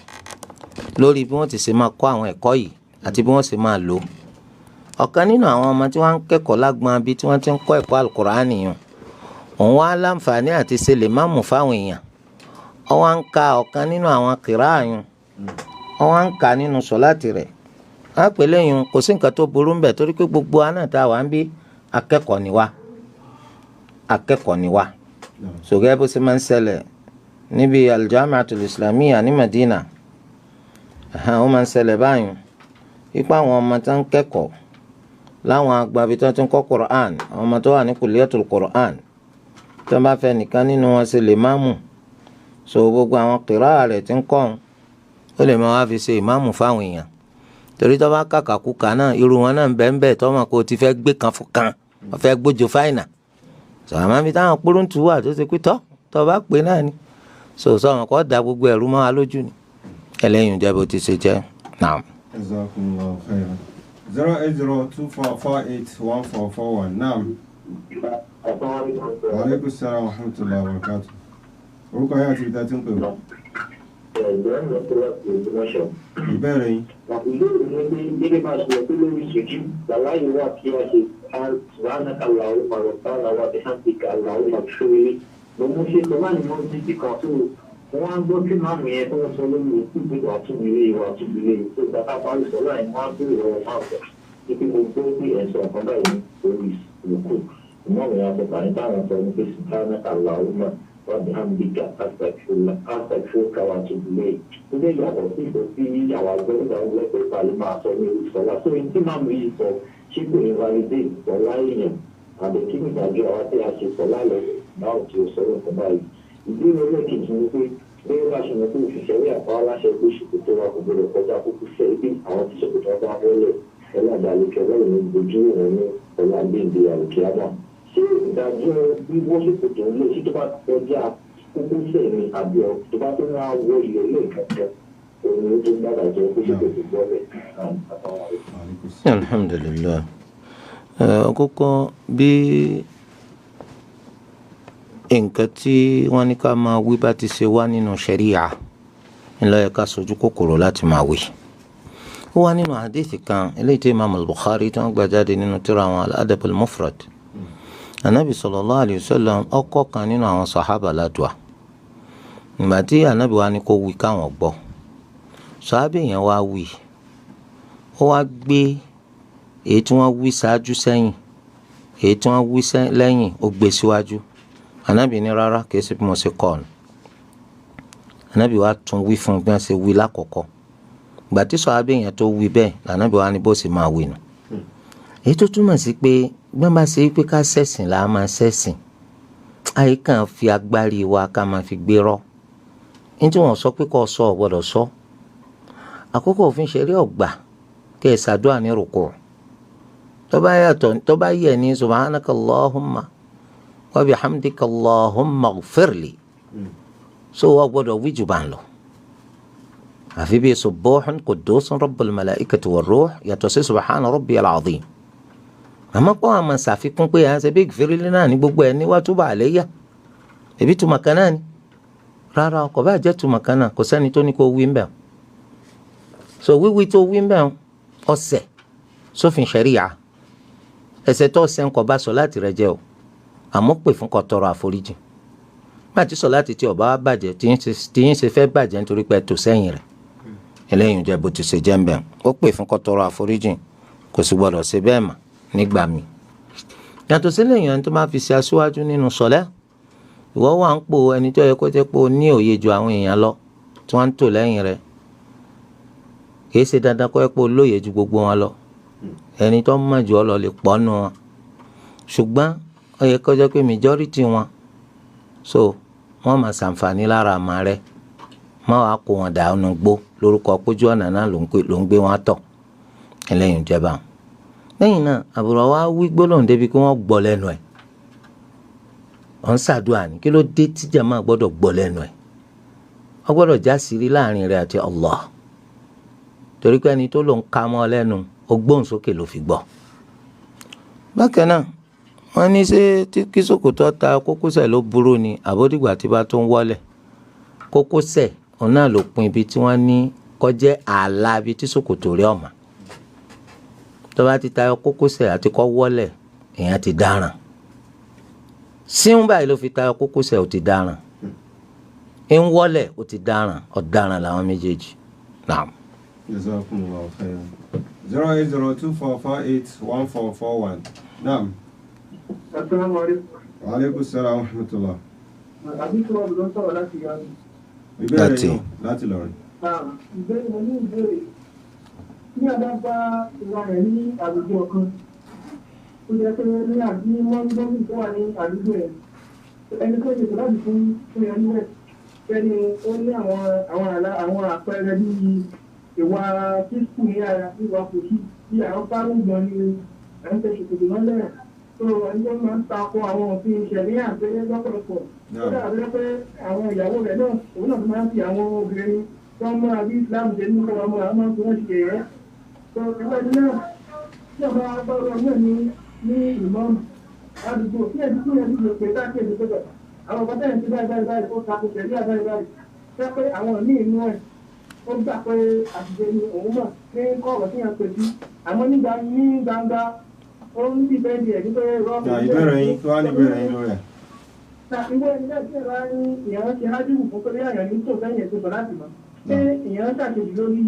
lórí bí wọ́n ti ṣe máa kọ́ àwọn ẹ̀kọ́ yìí àti bí wọ́n ṣe máa lò ọ̀kan nínú àwọn ọmọ tí wọ́n ń kẹ́kọ̀ọ́ lágbọ́n bí tí wọ́n ti ń kọ́ ẹ̀kọ́ Al-Qur'ani yìí òun wá láǹfààní àti ṣe lè má mú fáwọn èèyàn wọ́n wá ń ka ọ̀kan nínú àwọn kìráà yìí wọ́n wá ń kà nínú sọ̀láàtì rẹ̀ wọ́n pè lẹ́yìn kò sí nǹkan tó burú ń bẹ̀ torí pé gbogbo àná tá a wà ń bí akẹ́kọ̀ọ́ ni wá sògẹ́ bó ṣe máa ń ṣẹlẹ̀ níbi Al-Jami'atul Islamiyya ní Madina ó máa ń ṣẹlẹ̀ báyìí ipá àwọn ọmọ tó ń kẹ́kọ̀ọ́ láwọn agbábi tó ń kọ́ Qur'an àwọn ọmọ tó wà ní Kulliyatul Qur'an tó bá fẹ́ nìkan nínú wọn ṣe lè máàmù gbogbo àwọn kìráà rẹ̀ tí ń kọ́ ó lè máa wá fi ṣe ìmáàmù fáwọn èèyàn torí tó bá kàkàkùkà náà irú wọn náà ń bẹ́ẹ̀ bẹ́ẹ̀ tó mọ̀ kó o ti fẹ́ gbé kan fún kan wọ́n fẹ́ gbójú fáìnà sọ̀rọ̀ mi táwọn pọ́rọ́ǹtù wà tó ṣe pé tó bá pè náà ni sọ̀rọ̀ kọ́ da gbogbo ẹ̀rú mọ́ wa lójú ni ẹlẹ́yìn ìjẹ́ bó ti ṣe jẹ́ náà. Jazakumullahu khairan. 08024481441 naam. Wa alaikum salaam wa rahmatullahi wa barakatuh. Orúkọ yẹn àti ìdá tí ń pè wọ́n. Ìbéèrè yín. Gẹ́gẹ́ bá a ṣe pé lórí ìṣèjú, làláyé wà kí a ṣe subhanaka Allahumma rabbana wa bihamdika Allahumma ighfirli. Mo mú ṣe sọ láì mọ́ títí kan tó wọ́n á gbọ́ kí máàmù yẹn tó ń sọ lórí ìpínlẹ̀ ìwà àtúnbílẹ̀ tó gbàtà parí sọ láì mọ́ á bèrè ọ̀rọ̀ máa bọ̀. Ibi gbogbo pé ẹ̀sùn ọ̀kan báyìí lórí ìlúkù. Ìmọ̀mù yẹn sọ pàrọ̀ táwọn sọ ní pé subhanaka Allahumma wa bihamdika astaghfiruka wa atubu ilayk. Ilé ìyàtọ̀ sí ìfọ̀ sí àwọn agbẹ́gbẹ́ ọgbẹ́ ìpàlẹ́ máa sọ ní ìsọ̀lá. So ní tí máàmù yìí sọ ṣé kò ní validate ìsọ̀lá èèyàn àbẹ̀ kí ní ìdájọ́ àwọn tí a ṣe sọ̀lá lọ báwo tí ó sọ̀rọ̀ nǹkan báyìí. Ìdílé ẹlẹ́kejì ni pé bí wọ́n bá ṣe mọ̀ pé òṣìṣẹ́ rí àpá aláṣẹ pé ṣòkòtò wa kò gbọdọ̀ kọjá kókó fẹ́ ibi àwọn tí ṣòkòtò wọn bá wọlé ẹlẹ́dàálẹ́kẹ́ lẹ́yìn ní ojú ìwọ̀n ní ọ̀làgbèǹde àlùkìyàmà. Ṣé ìdájọ́ bí wọ́n ṣòkòtò ń lé sí tó bá kọjá kókó fẹ́ ni àbí ọ tó bá tó ń wọ ilé ilé ìkẹ́kẹ́ òun ló tó ń dàgbàjọ kó ṣòkòtò gbọ́dọ̀ alhamdulillah àkọ́kọ́ bí nǹkan tí wọ́n ní ká máa wí bá ti ṣe wá nínú ṣẹ̀ríà ńlọ yẹ ká sojú kòkòrò láti máa wí. ó wá nínú àdéhìí kan eléyìí tí imaamu Bukhari tí wọ́n gbà jáde nínú tírà àwọn al-adab al-mufrad anabi sallallahu alayhi wa sallam ọkọ kan nínú àwọn sàhábà ládùá ìgbà tí anabi wa ní kó wí káwọn gbọ́ sàhábà yẹn wá wí ó wá gbé èyí tí wọ́n wí ṣáájú sẹ́yìn èyí tí wọ́n wí lẹ́yìn ó gbé síwájú anabi ní rárá kìí ṣe bí mo ṣe kọ́ ọ̀nà anabi wa tún wí fún bí wọ́n ṣe wí lákọ̀ọ́kọ́ ìgbà tí sàhábà yẹn tó wí bẹ́ẹ̀ lànàbì wa ní bó ṣe máa wí nù èyí tó túmọ̀ sí pé gbọ́n bá ṣe pé ká ṣẹ̀sìn là á máa ṣẹ̀sìn àyè kàn fi agbárí wa ká máa fi gbé rọ́ ní tí wọ́n sọ pé kò sọ ò gbọ́dọ̀ sọ àkókò òfin ṣeré ọ̀gbà kẹ́ ẹ̀ ṣàdúrà ní rùkú tó bá yàtọ̀ tó bá yẹ ní subhanaka Allahumma wa bihamdika Allahumma ighfirli so wọ́n gbọ́dọ̀ wí jù bá ń lọ àfi bíi subbuhun quddusun rabbul malaikati war ruh yàtọ̀ sí subhana rabbiyal azim àmọ́ pọ́ àmọ́ ṣàfikún pé à ń ṣe bí ìfìrílẹ̀ náà ní gbogbo ẹ̀ níwá tó bá àlẹ́ yá ẹ̀bí túmọ̀ kan náà ni rárá ọkọ̀ bá jẹ́ túmọ̀ kan náà kò sẹ́ni tó ní kó wí ń bẹ̀ so wíwí tó wí ń bẹ̀ ọ̀sẹ̀ sófin ṣẹ̀ríyà ẹ̀ṣẹ̀ tó ọ̀sẹ̀ ń kọ́ bá sọ láti rẹ jẹ́ o àmọ́ pè fún kó tọrọ àforíjì má ti sọ láti tí ọba wa bàjẹ́ tí yín ṣe fẹ́ bàjẹ́ nítorí pé tó sẹ́yìn rẹ̀ eléyìí jẹ́ bó ti ṣe jẹ́ ń bẹ̀ ó pè fún kó tọrọ àforíjì kò sì gbọ́dọ̀ ṣe bẹ́ẹ̀ mà nígbà mi yàtọ̀ sílẹ̀ yẹn tó máa fi ṣe aṣíwájú nínú sọ̀lẹ́ ìwọ wà ń pò ẹni tó yẹ kó jẹ́ pé ó ní òye ju àwọn èèyàn lọ tí wọ́n ń tò lẹ́yìn rẹ̀ kì í ṣe dandan kó yẹ pé ó lóye ju gbogbo wọn lọ ẹni tó mọ̀ jù ọ lọ lè pọ̀ nù wọn ṣùgbọ́n ó yẹ kó jẹ́ pé majority wọn so wọ́n máa ṣàǹfààní lára àmà rẹ̀ má wàá kó wọn dànù gbó lórúkọ pójú ọ̀nà náà ló ń gbé wọn tọ̀ ẹlẹ́yìn ìjẹba lẹ́yìn náà àbúrò wa wí gbólóhùn débi pé wọ́n gbọ́ lẹ́nu ẹ̀ wọ́n ń ṣàdúrà ní kí ló dé tíjà máa gbọ́dọ̀ gbọ́ lẹ́nu ẹ̀ wọ́n gbọ́dọ̀ já sírí láàrin rẹ̀ àti Allah torí pé ẹni tó ló ń ka mọ́ lẹ́nu ogbóhùn sókè ló fi gbọ́. bákan náà wọ́n ní ṣé kí ṣòkòtò ta kókósẹ̀ ló burú ni àbódìgbà tí bá tó ń wọlẹ̀ kókósẹ̀ òun náà ló pin ibi tí wọ́n ní kọjẹ́ ààlà ibi tí ṣòkòtò rẹ̀ ọ̀mà tó bá ti tayọ kókósẹ̀ àti kọ́ wọlẹ̀ èèyàn ti dáràn síún báyìí ló fi tayọ kókósẹ̀ ò ti dáràn ń wọlẹ̀ ò ti dáràn ọ̀daràn làwọn méjèèjì naam. Jazakumullahu khairan. 08024481441 naam. Assalamu alaikum. Wa alaikum salaam wa rahmatullah. Àbí tí wọ́n lọ sọ̀rọ̀ láti yá mi. Ìbéèrè yìí láti lọrin. Ìbéèrè mo ní ìbéèrè. Ní àdábá ìwà rẹ̀ ní àdúgbò kan, ó jẹ́ pé ní àbí mọ́ńdọ́mì tó wà ní àdúgbò ẹ̀. Ẹni tó ṣètò láti fún ẹni rẹ̀. Ẹni ó ní àwọn àpẹẹrẹ bíi ìwà kíkù ní ara ìwà kò sí tí àwọn fárúgbọ̀n ní à ń tẹ̀sí kòtò mọ́lẹ̀ tó ẹjọ́ máa ń takò àwọn òfin ìṣẹ̀lẹ̀ àgbẹ̀yẹ lọ́pọ̀lọpọ̀ ó dàbí pé àwọn ìyàwó rẹ̀ náà òun náà máa ń fi àwọn obìnrin tó ń múra bí Islam ṣe ní kọ́ra mọ́ àwọn máa ń fi wọ́n ṣe rẹ̀ tó ìwé náà tí ọba agbára náà ní ìmọ̀ọ́mù àdúgbò tí ẹ̀dí tí ẹ̀dí lè pè káàkiri tó bẹ̀ àwọn ọ̀gá tẹ̀yìn tí báyìí tó takò ṣẹ̀lẹ̀ báyìí fẹ́ pé àwọn míì inú ẹ̀ ó gbà pé àṣìṣe ni òun mọ̀ ní kọ̀ọ̀rọ̀ tí yẹn pè sí àmọ́ ní gbangba ó ń bí bẹ́ẹ̀ di ẹ̀ nípa rọ́ọ̀mù. ìbéèrè yín kí wọ́n á ní ìbéèrè yín lórí ẹ̀. ìwé ilé tí ẹ̀rọ ní ìyẹn ṣe hájúwù fún pé èèyàn ní tó fẹ́yìn ètò sọ láti mọ̀ pé ìyẹn ṣàṣejù lórí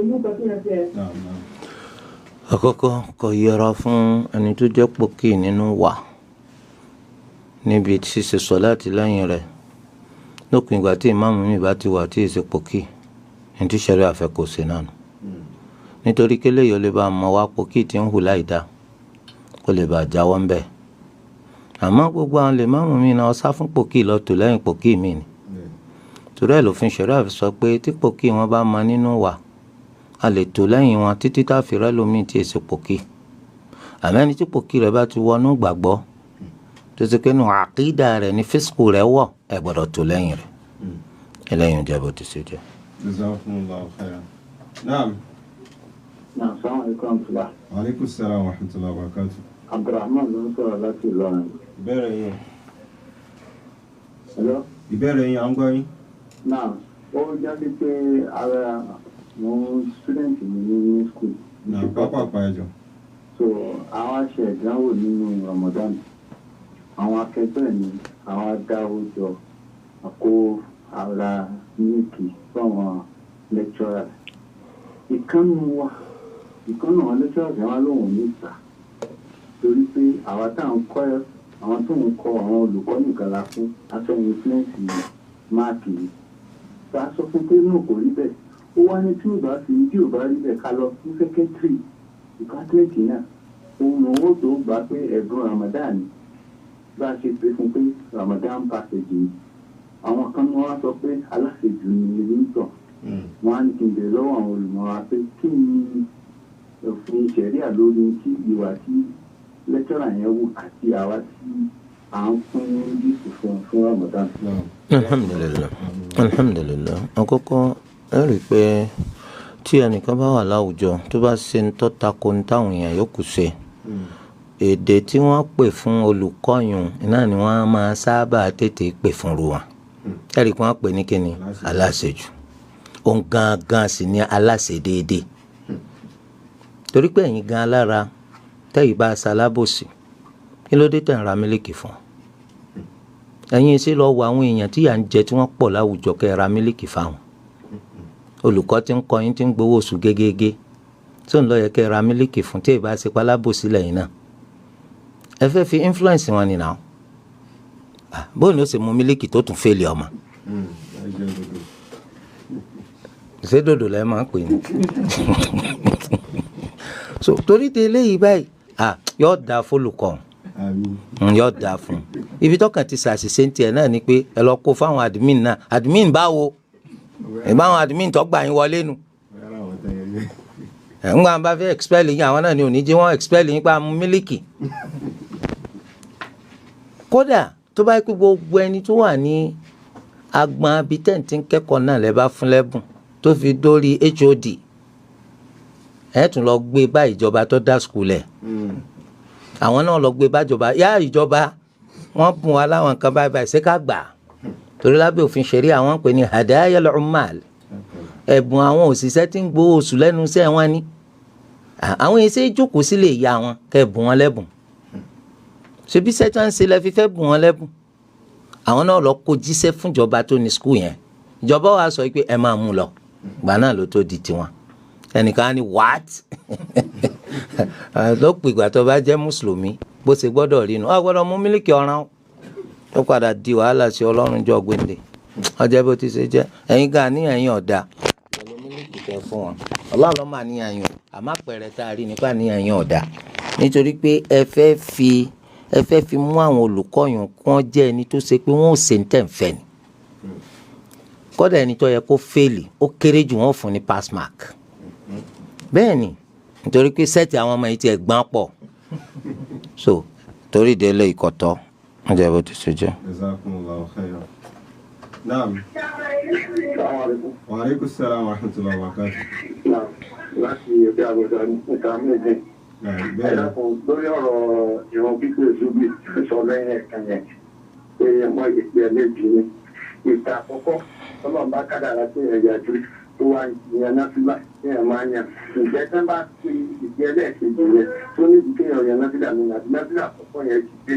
inú kan tí yẹn ṣe ẹ̀. àkọ́kọ́ kò yẹra fún ẹni tó jẹ́ pòkì nínú wà níbi ṣíṣe sọ̀láàtì lẹ́yìn rẹ̀ lópin ìgbà tí ìmáàmù mi bá ti wà tí èsì pòkì ní tí sẹ́rí àfẹ́ kò sí náà nù nítorí kélé yóò lè bá a mọ̀ wá pòkì tí ń hù láì dá kó lè bá a jáwọ́ ń bẹ̀ àmọ́ gbogbo àwọn lè máàmù mi náà sá fún pòkì lọ́tò lẹ́yìn pòkì mi ni torí ẹ̀ lófin sẹ́rí àfẹ́ sọ pé tí pòkì wọn bá mọ nínú wà a lè tò lẹ́yìn wọn títí tá a fi rẹ́ lómi tí èsì pòkì àmọ́ ẹni tí pòkì rẹ̀ bá ti wọnú gbàgbọ́ tó ti pé nù àkídà rẹ̀ ní fíṣkù rẹ̀ wọ̀ ẹ gbọ́dọ̀ tó lẹ́yìn rẹ̀ ẹlẹ́yìn ìjẹ́ bó ti ṣe jẹ́. Jazakumullahu khairan. Naam. náà sáwọn ikọ̀ àǹtùlá Wa alaikum salaam wa rahmatullahi wa barakatuh. Abdulrahman ló ń sọ̀rọ̀ láti Ìlọrin. ìbéèrè yín Hello? ìbéèrè yín à ń gbọ́ yín. náà ó jáde pé ara àwọn student mi ní school. náà pápápá ẹjọ́. so àwọn aṣẹ ìdánwò nínú Ramadan àwọn akẹgbẹ́ mi àwọn adáwó jọ àkó ara níkì fáwọn lecturer ìkànnù àwọn lecturer yẹn wá lóhùn níta torí pé àwa tá à ń kọ́ àwọn tó ń kọ́ àwọn olùkọ́ nìkan la fún aṣọ influence máàkì yìí tá a sọ fún pé náà kò rí bẹ́ẹ̀ ó wá ní tí ò bá rí bẹ́ẹ̀ ká lọ fún secretary department náà òun owó tó gbà pé ẹ̀bùn Ramadan ni bá a ṣe pé fún pé Ramadan package ni àwọn kan ní wọ́n sọ pé aláṣejù ni ilé ń tọ̀ wọ́n á ní kí n bèrè lọ́wọ́ àwọn olùmọ̀ràn pé kí ni òfin ṣẹ̀ríà lórí tí ìwà tí lẹ́tọ́rà yẹn wù àti àwa tí à ń fún yíṣù fún Ramadan. alhamdulilayi àkọ́kọ́ ẹ rí i pé tí ẹnìkan bá wà láwùjọ tó bá ṣe ń tọ́ta ko ní táwọn èèyàn yòókù ṣe èdè tí wọ́n pè fún olùkọ́yùn náà ni wọ́n máa sábà tètè pè fún ru wọn ẹ̀rí kí wọ́n pè ní kíni aláṣejù òun gangan sì ní aláṣẹ déédéé torí pé ẹ̀yin gan alára tẹ́yì bá ṣalábòsí kí ló dé tẹ̀ ń ra mílíkì fún ẹ̀yin ṣe lọ wọ àwọn èèyàn tí yà ń jẹ tí wọ́n pọ̀ láwùjọ kẹ́ ẹ ra mílíkì fáwọn olùkọ́ tí ń kọ́ yín tí ń gbowó oṣù gégége tí ò ń lọ yẹ kẹ́ ẹ ra mílíkì fún tí ì bá ṣe palábòsí lẹ́yìn náà ẹ fẹ́ fi influence wọn ni náà bóun ni ó ṣe mu mílíkì tó tún fẹ́lẹ̀ ọmọ ìṣèdòdò lẹ́ẹ̀ máa ń pè ní so torí de eléyìí báyìí yóò dáa fólùkọ́ yóò dáa fún ibi tọ́kàn ti ṣàṣìṣe ń tiẹ̀ náà ni pé ẹ lọ kó fáwọn admin náà admin báwo ìbáwọn admin tó gbà yín wọlé nu ńgbà bá fẹ́ expel yín àwọn náà ni ò ní jí wọ́n expel yín pa mílíkì kódà tó bá yẹ pé gbogbo ẹni tó wà ní agbọn abitẹ́ǹtì kẹ́kọ̀ọ́ náà lẹ́ bá fún lẹ́bùn tó fi dórí HOD ẹ tún lọ gbé bá ìjọba tó dá skul ẹ̀ àwọn náà lọ gbé bá ìjọba yá ìjọba wọ́n bùn wá láwọn nǹkan báyìí ṣé ká gbà torí lábẹ́ òfin ṣẹ̀rí àwọn pè ní hadayal ummal ẹ̀bùn àwọn òṣìṣẹ́ tí ń gbowó oṣù lẹ́nu iṣẹ́ wọn ni àwọn iṣẹ́ ìjókòó sílé ìyá wọn kẹ́ bùn wọn lẹ́bùn ṣebí sẹ́tàn ń ṣe lẹ́ fi fẹ́ bùn wọn lẹ́bùn àwọn náà lọ kó jíṣẹ́ fúnjọba tó ní skul yẹn ìjọba wa sọ pé ẹ máa mú lọ gbà náà ló tó di tiwọn ẹnìkan á ní what lọ́pọ̀ ìgbà tó bá jẹ́ mùsùlùmí bó ṣe gbọ́dọ̀ rí nu ọ gbọ́dọ̀ mú mílíkì ọ̀ràn ó padà di wàhálà sí ọlọ́run jọ gbẹ̀ndẹ̀ ọjọ́ bó ti ṣe jẹ́ ẹ̀yin gan ní ẹ̀yin ọ̀dà pẹ̀lú mílíkì tẹ fún wọn ọlọ́run máa ní ẹ̀yin àmọ́ àpẹẹrẹ tá a rí nípa ní ẹ̀yin ọ̀dà nítorí pé ẹ fẹ́ fi mú àwọn olùkọ́ yẹn kí wọ́n jẹ́ ẹni tó ṣe pé wọ́n ò ṣe ń tẹ̀ ń fẹ́ ni kódà ẹni tó yẹ kó fẹ́ẹ̀lì ó kéré jù wọ́n fún ní pass mark. bẹ́ẹ̀ ni nítorí pé sẹ́ẹ̀tì àwọn ọmọ yìí ti ẹ̀gbọ́n pọ̀ so torí délé ìkọ̀tọ́ wọ́n jẹ́ bó ti ṣe jẹ́. Jazakumullahu khairan. Naam. Wa alaikum salaam wa rahmatullahi wa barakatuh. láti ẹgbẹ́ àgbẹ̀dá nǹkan méje. ẹ̀dá kan lórí ọ̀rọ̀ ìran pípé ìṣubú sọ lẹ́yìn ẹ̀kan yẹn pé ọmọ ìgbẹ́ méjì ni ìta àkọ́kọ́ ọlọ́run bá kádàrá sí ẹ̀yà jù tó wá ìyẹn náfìlà ní ẹ̀ máa yàn ǹjẹ́ tẹ́ bá fi ìgbẹ́ ẹlẹ́ẹ̀kejì yẹn tó ní ìdíkẹ́ ọ̀yàn náfìlà mi àti náfìlà àkọ́kọ́ yẹn ti gbé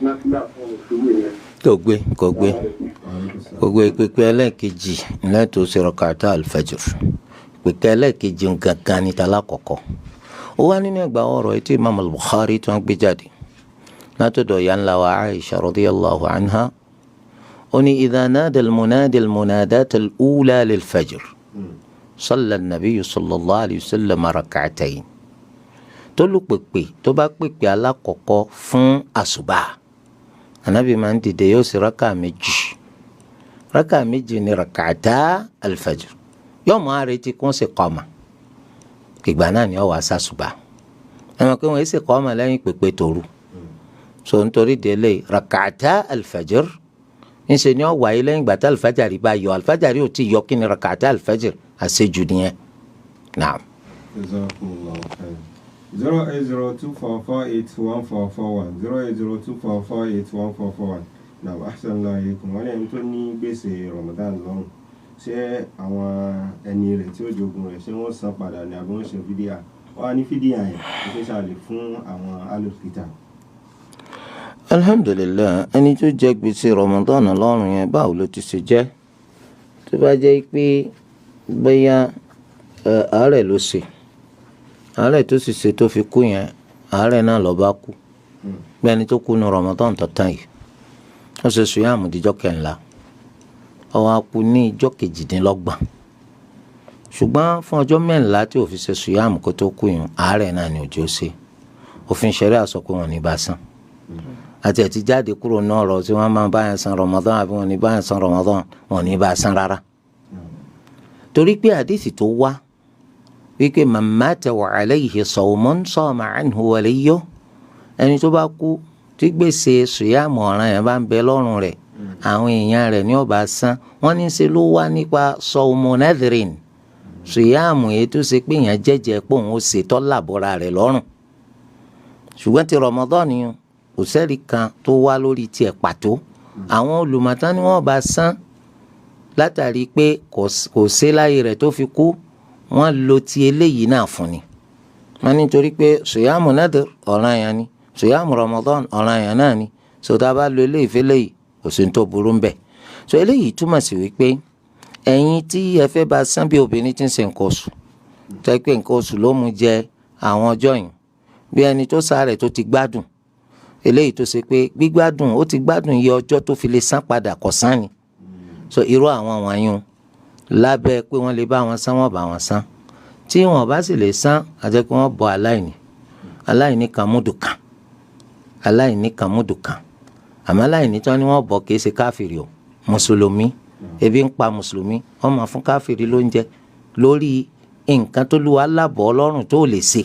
náfìlà fún ìṣubú yẹn. kò gbé pípé ẹlẹ́ẹ̀kejì lẹ́tọ̀ọ́ sí rak'ata al-fajr pípé ẹlẹ́ẹ̀kejì gangan ní tala kọ̀kọ́ ó wá nínú ẹgbàá ọ̀rọ̀ ètò Imam al-Bukhari tó ń gbé jáde látọ̀dọ̀ ìyá ńlá wa Aisha radiyallahu anha ó ní idha nada al-munadi al-munadata al-ula lil-fajr salla an-nabiyyu sallallahu alayhi wa sallam rak'atayn tó lù pèpè tó bá pèpè alákọ̀ọ́kọ́ fún àsùbà anabi máa ń dìde yóò sì rákà méjì ní rak'ata al-fajr yóò mọ àrètí kó ń ṣe kọ́mà ìgbà náà ni ó wá sàṣùbà ẹ̀wọ̀n pé wọ́n ṣe kọ́mà lẹ́yìn pèpè tòru so nítorí délé rak'ata al-fajr ńṣe ni ó wáyé lẹ́yìn ìgbà tá alfajari bá yọ alfajari ò tí yọ kí ni rak'ata al-fajr àṣejù nìyẹn náà. 08024481441 08024481441 náà assalamu alaikum wọ́n lẹ́yìn tó ní gbèsè Ramadan lọ́rùn ṣé àwọn ẹni rẹ̀ tí ó jogun rẹ̀ ṣé wọ́n san padà ní àbí wọ́n ṣe fídíà wọ́n á ní fídíà yẹn especially fún àwọn alòkìtà. alhamdulilayi ẹni tó jẹ gbèsè Ramadan lọ́rùn yẹn báwo ló ti ṣe jẹ́ tó bá jẹ́ pé bóyá àárẹ̀ ló ṣe àárẹ̀ tó sì ṣe tó fi kú yẹn àárẹ̀ náà ló bá kú bí ẹni tó kú ní Ramadan tó tán yìí ó ṣe sùyàmù díjọ́ kẹ̀ńlá ó wá kú ní ìjọ́ kejìdínlọ́gbọ̀n ṣùgbọ́n fún ọjọ́ mẹ́rìnlá tí ó fi ṣe sùyàmù kó tó kú yìí àárẹ̀ náà ni òjò ṣe òfin ṣẹ̀ríà sọ pé wọn ní bá san àti ẹ̀tí jáde kúrò náà rọ̀ tí wọ́n máa bá yẹn san Ramadan àbí wọn ní bá yẹn san Ramadan wọn ní bá san rárá torí pé àdìsí tó wá wípé man mata wa alayhi sawmun sama anhu waliyuhu ẹni tó bá kú tí gbèsè sùyàmù ọ̀ràn yẹn bá ń bẹ lọ́rùn rẹ̀ àwọn èèyàn rẹ̀ ní ó bá san wọ́n ní ṣe ló wá nípa sawmu nadhrin sùyàmù èyí tó ṣe pé èèyàn jẹ́jẹ́ pé òun ó ṣe tọ́ làbọ̀ra rẹ̀ lọ́rùn ṣùgbọ́n ti Ramadan ni kò sẹ́rí kan tó wá lórí tiẹ̀ pàtó àwọn olùmọ̀tán ni wọ́n bá san látàrí pé kò sí láyé rẹ̀ tó fi kú wọ́n lo ti eléyìí náà fún ni wọ́n nítorí pé sùyàmù nadhr ọ̀ràn yẹn ni sùyàmù Ramadan ọ̀ràn yẹn náà ni sọ̀tà bá lo eléyìí fẹ́lẹ́yìí kò sí ní tó burú ń bẹ̀ so eléyìí túmọ̀ sí wípé ẹ̀yin tí ẹ fẹ́ bá san bí obìnrin tí ń ṣe nǹkan oṣù tẹ́ pé nǹkan oṣù ló mú jẹ àwọn ọjọ́ yìí bí ẹni tó sáré tó ti gbádùn eléyìí tó ṣe pé gbígbádùn ó ti gbádùn iye ọjọ́ tó fi lè san padà kò san ni so irú àwọn wọ̀nyí lábẹ́ pé wọ́n lè bá wọn san wọ́n bá wọn san tí wọ́n bá sì lè san àjẹ́ pé wọ́n bọ́ aláìní kan múdù kan àmọ́ aláìní tí wọ́n ní wọ́n bọ́ kìí ṣe káfìrí o mùsùlùmí ebi ń pa mùsùlùmí wọ́n máa fún káfìrí lóúnjẹ lórí nǹkan tó lù wá lábọ̀ ọlọ́run tó lè ṣe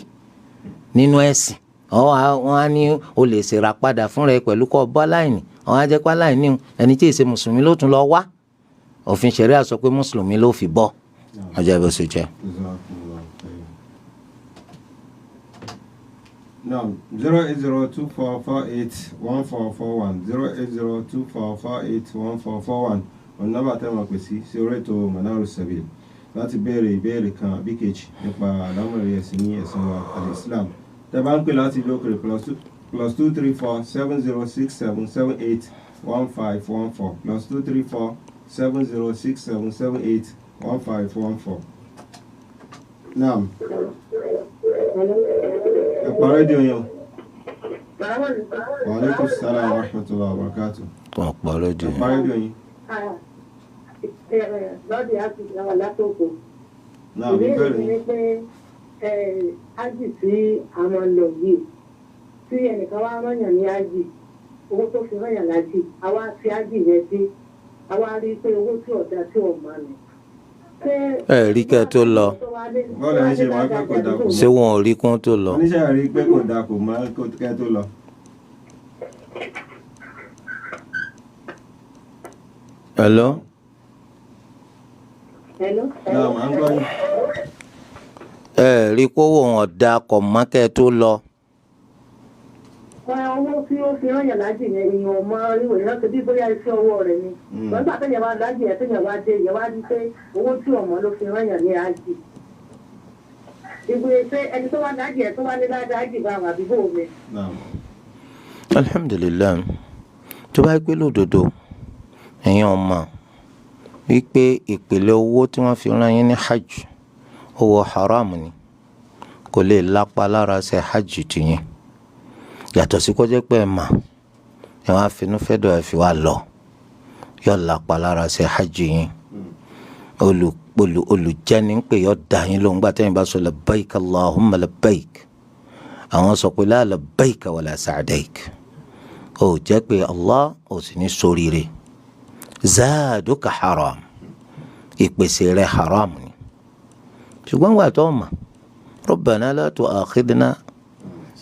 nínú ẹ̀sìn wọ́n á ní o lè ṣèrà padà fún rẹ pẹ̀lú kọ́ bọ́ aláìní wọ́n á jẹ́ pé aláìní ẹni tí ì ṣe mùsùlùmí ló tún lọ wá òfin ṣẹ̀ríà sọ pé mùsùlùmí ló fi bọ́ ọjọ́ ìbò sì jẹ́. Now 08024481441 08024481441 ọ̀nà nọ́mbà tẹ́wọ̀n pè sí orí ètò Manarus Sabil láti béèrè ìbéèrè kan àbí kejì nípa àlámọ̀rí ẹ̀sìn ní ẹ̀sìn wa al-Islam tẹ́ bá ń pè láti ìlú òkèrè +2347067781514 +2347067781514. Naam. Ẹ pa rédíò yẹn. Wa alaikum salaam wa rahmatullahi wa barakatuh. Wọ́n pa rédíò yẹn. Ẹ pa rédíò yẹn. Lọ́dí á ti gbà látòkò. Náà mi bẹ̀rẹ̀ Ìbéèrè ni pé ájì tí a máa ń lọ yìí tí ẹnìkan wá rányàn ní ájì owó tó fi rányàn lájì àwa fi ájì yẹn sí àwa rí i pé owó tí ọ̀dà tí ò máa ní. ẹ rí kẹ́ tó lọ bọ́ọ̀lù ẹ̀ ń ṣe máa pẹ́ kò dà kò ṣé wọn ò rí kún tó lọ. oníṣẹ́ rí pé kò dà kò máa kẹ́ tó lọ. hello. náà máa ń gbọ́ yín. ẹ rí kówó wọn dà kọ̀ mọ́ kẹ́ tó lọ. owó tí ó fi rán yàn lájì yẹn èèyàn mọ ìwé náà tó bí bóyá iṣẹ́ ọwọ́ rẹ̀ ni. lọ́gbà téèyàn bá lájì yẹn téèyàn bá dé yẹn wá rí pé owó tí ọmọ ló fi rán yàn ní ájì. ìwé pé ẹni tó wá lájì yẹn tó wá ní ládàá ájì bá àwọn àbíbò mi. alhamdulilayi tó bá gbé lódodo ẹ̀yin ọmọ wípé ìpìlẹ̀ owó tí wọ́n fi rán yín ní hajj owó haram ni kò lè lápa lára ṣe hajj tìyín yàtọ̀ sí kó jẹ́ pé ẹ̀ mà ẹ̀ wá finú fẹ́dọ̀ ẹ̀ fi wá lọ yóò lápa lára ṣe hajj yín olùjẹ́ni ń pè yóò dá yín lóhùn gbà tẹ́yìn bá sọ labbaik allahumma labbaik àwọn sọ pé la labbaik wala sa'daik ó jẹ́ pé allah ò sì ní ṣoríire zaaduka haram ìpèsè rẹ̀ haram ni ṣùgbọ́n wà tó mà rabbana la tu'akhidna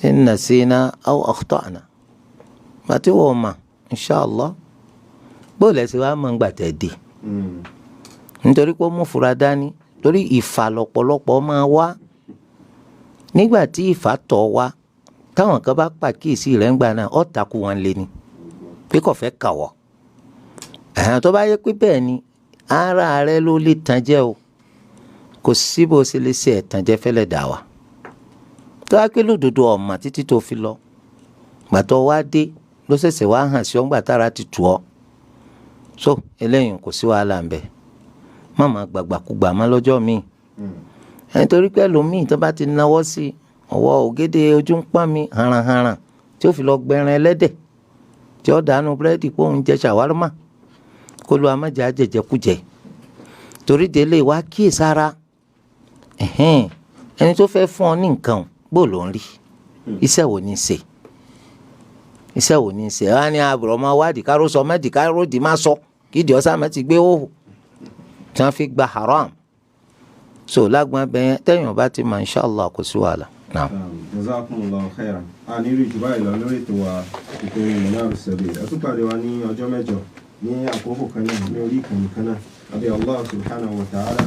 in nasina aw akhta'na màtí wọ́n mà inṣàlá bóòlù ẹ̀sìn wa máa ń gbà tẹ̀ dé nítorí pé ó mú fura dání torí ìfà lọ́pọ̀lọpọ̀ máa wá nígbà tí ìfà tọ̀ wá táwọn kan bá pàkíyèsí rẹ̀ ń gbà náà ọ̀ takú wọn lé ni pé kò fẹ́ kàwọ́ tó bá yẹ pé bẹ́ẹ̀ ni ara rẹ ló lè tàn jẹ́ o kò sí bó ṣe lè ṣe ẹ̀tàn jẹ́ fẹ́lẹ̀ dà wá tó wá pé lódodo ọ̀mà títí tó fi lọ gbàtọ́ wá dé ló ṣẹ̀ṣẹ̀ wá hàn sí ọgbà tára ti tù ọ́ so eléyìí kò sí wàhálà ń bẹ má máa gbàgbàkúgbà má lọ́jọ́ míì ẹni torí pé ẹlòmíì tó bá ti náwó sí ọwọ́ ògèdè ojú ń pọ́n mi haranharan tí ó fi lọ gbẹran ẹlẹ́dẹ̀ tí ó dànù búrẹ́dì pé òun jẹ ṣàwárùmá kó ló amájà jẹjẹkújẹ torí délé wá kíyèsára ẹni tó fẹ́ fún ọ ní nǹkan bó ló ń rí iṣẹ́ wo ní í ṣe ẹ wá ní àbúrò máa wádìí káró sọ mẹ́dì káró dì má sọ kídìí ọ̀sán mẹ́tì gbé hóhù tí wọ́n fi gba haram so lágbọ́n abẹ́yẹn tẹ́yìn bá ti mọ̀ inṣàlá kò sí wàhálà. jazakumullahu khairan a ní rí ìjùbá ìlọ lórí ètò wa ìpínlẹ̀ Manarus Sabil ẹ tún pàdé wa ní ọjọ́ mẹ́jọ ní àkókò kan náà ní orí ìkànnì kan náà àbí Allah subhanahu wa ta'ala.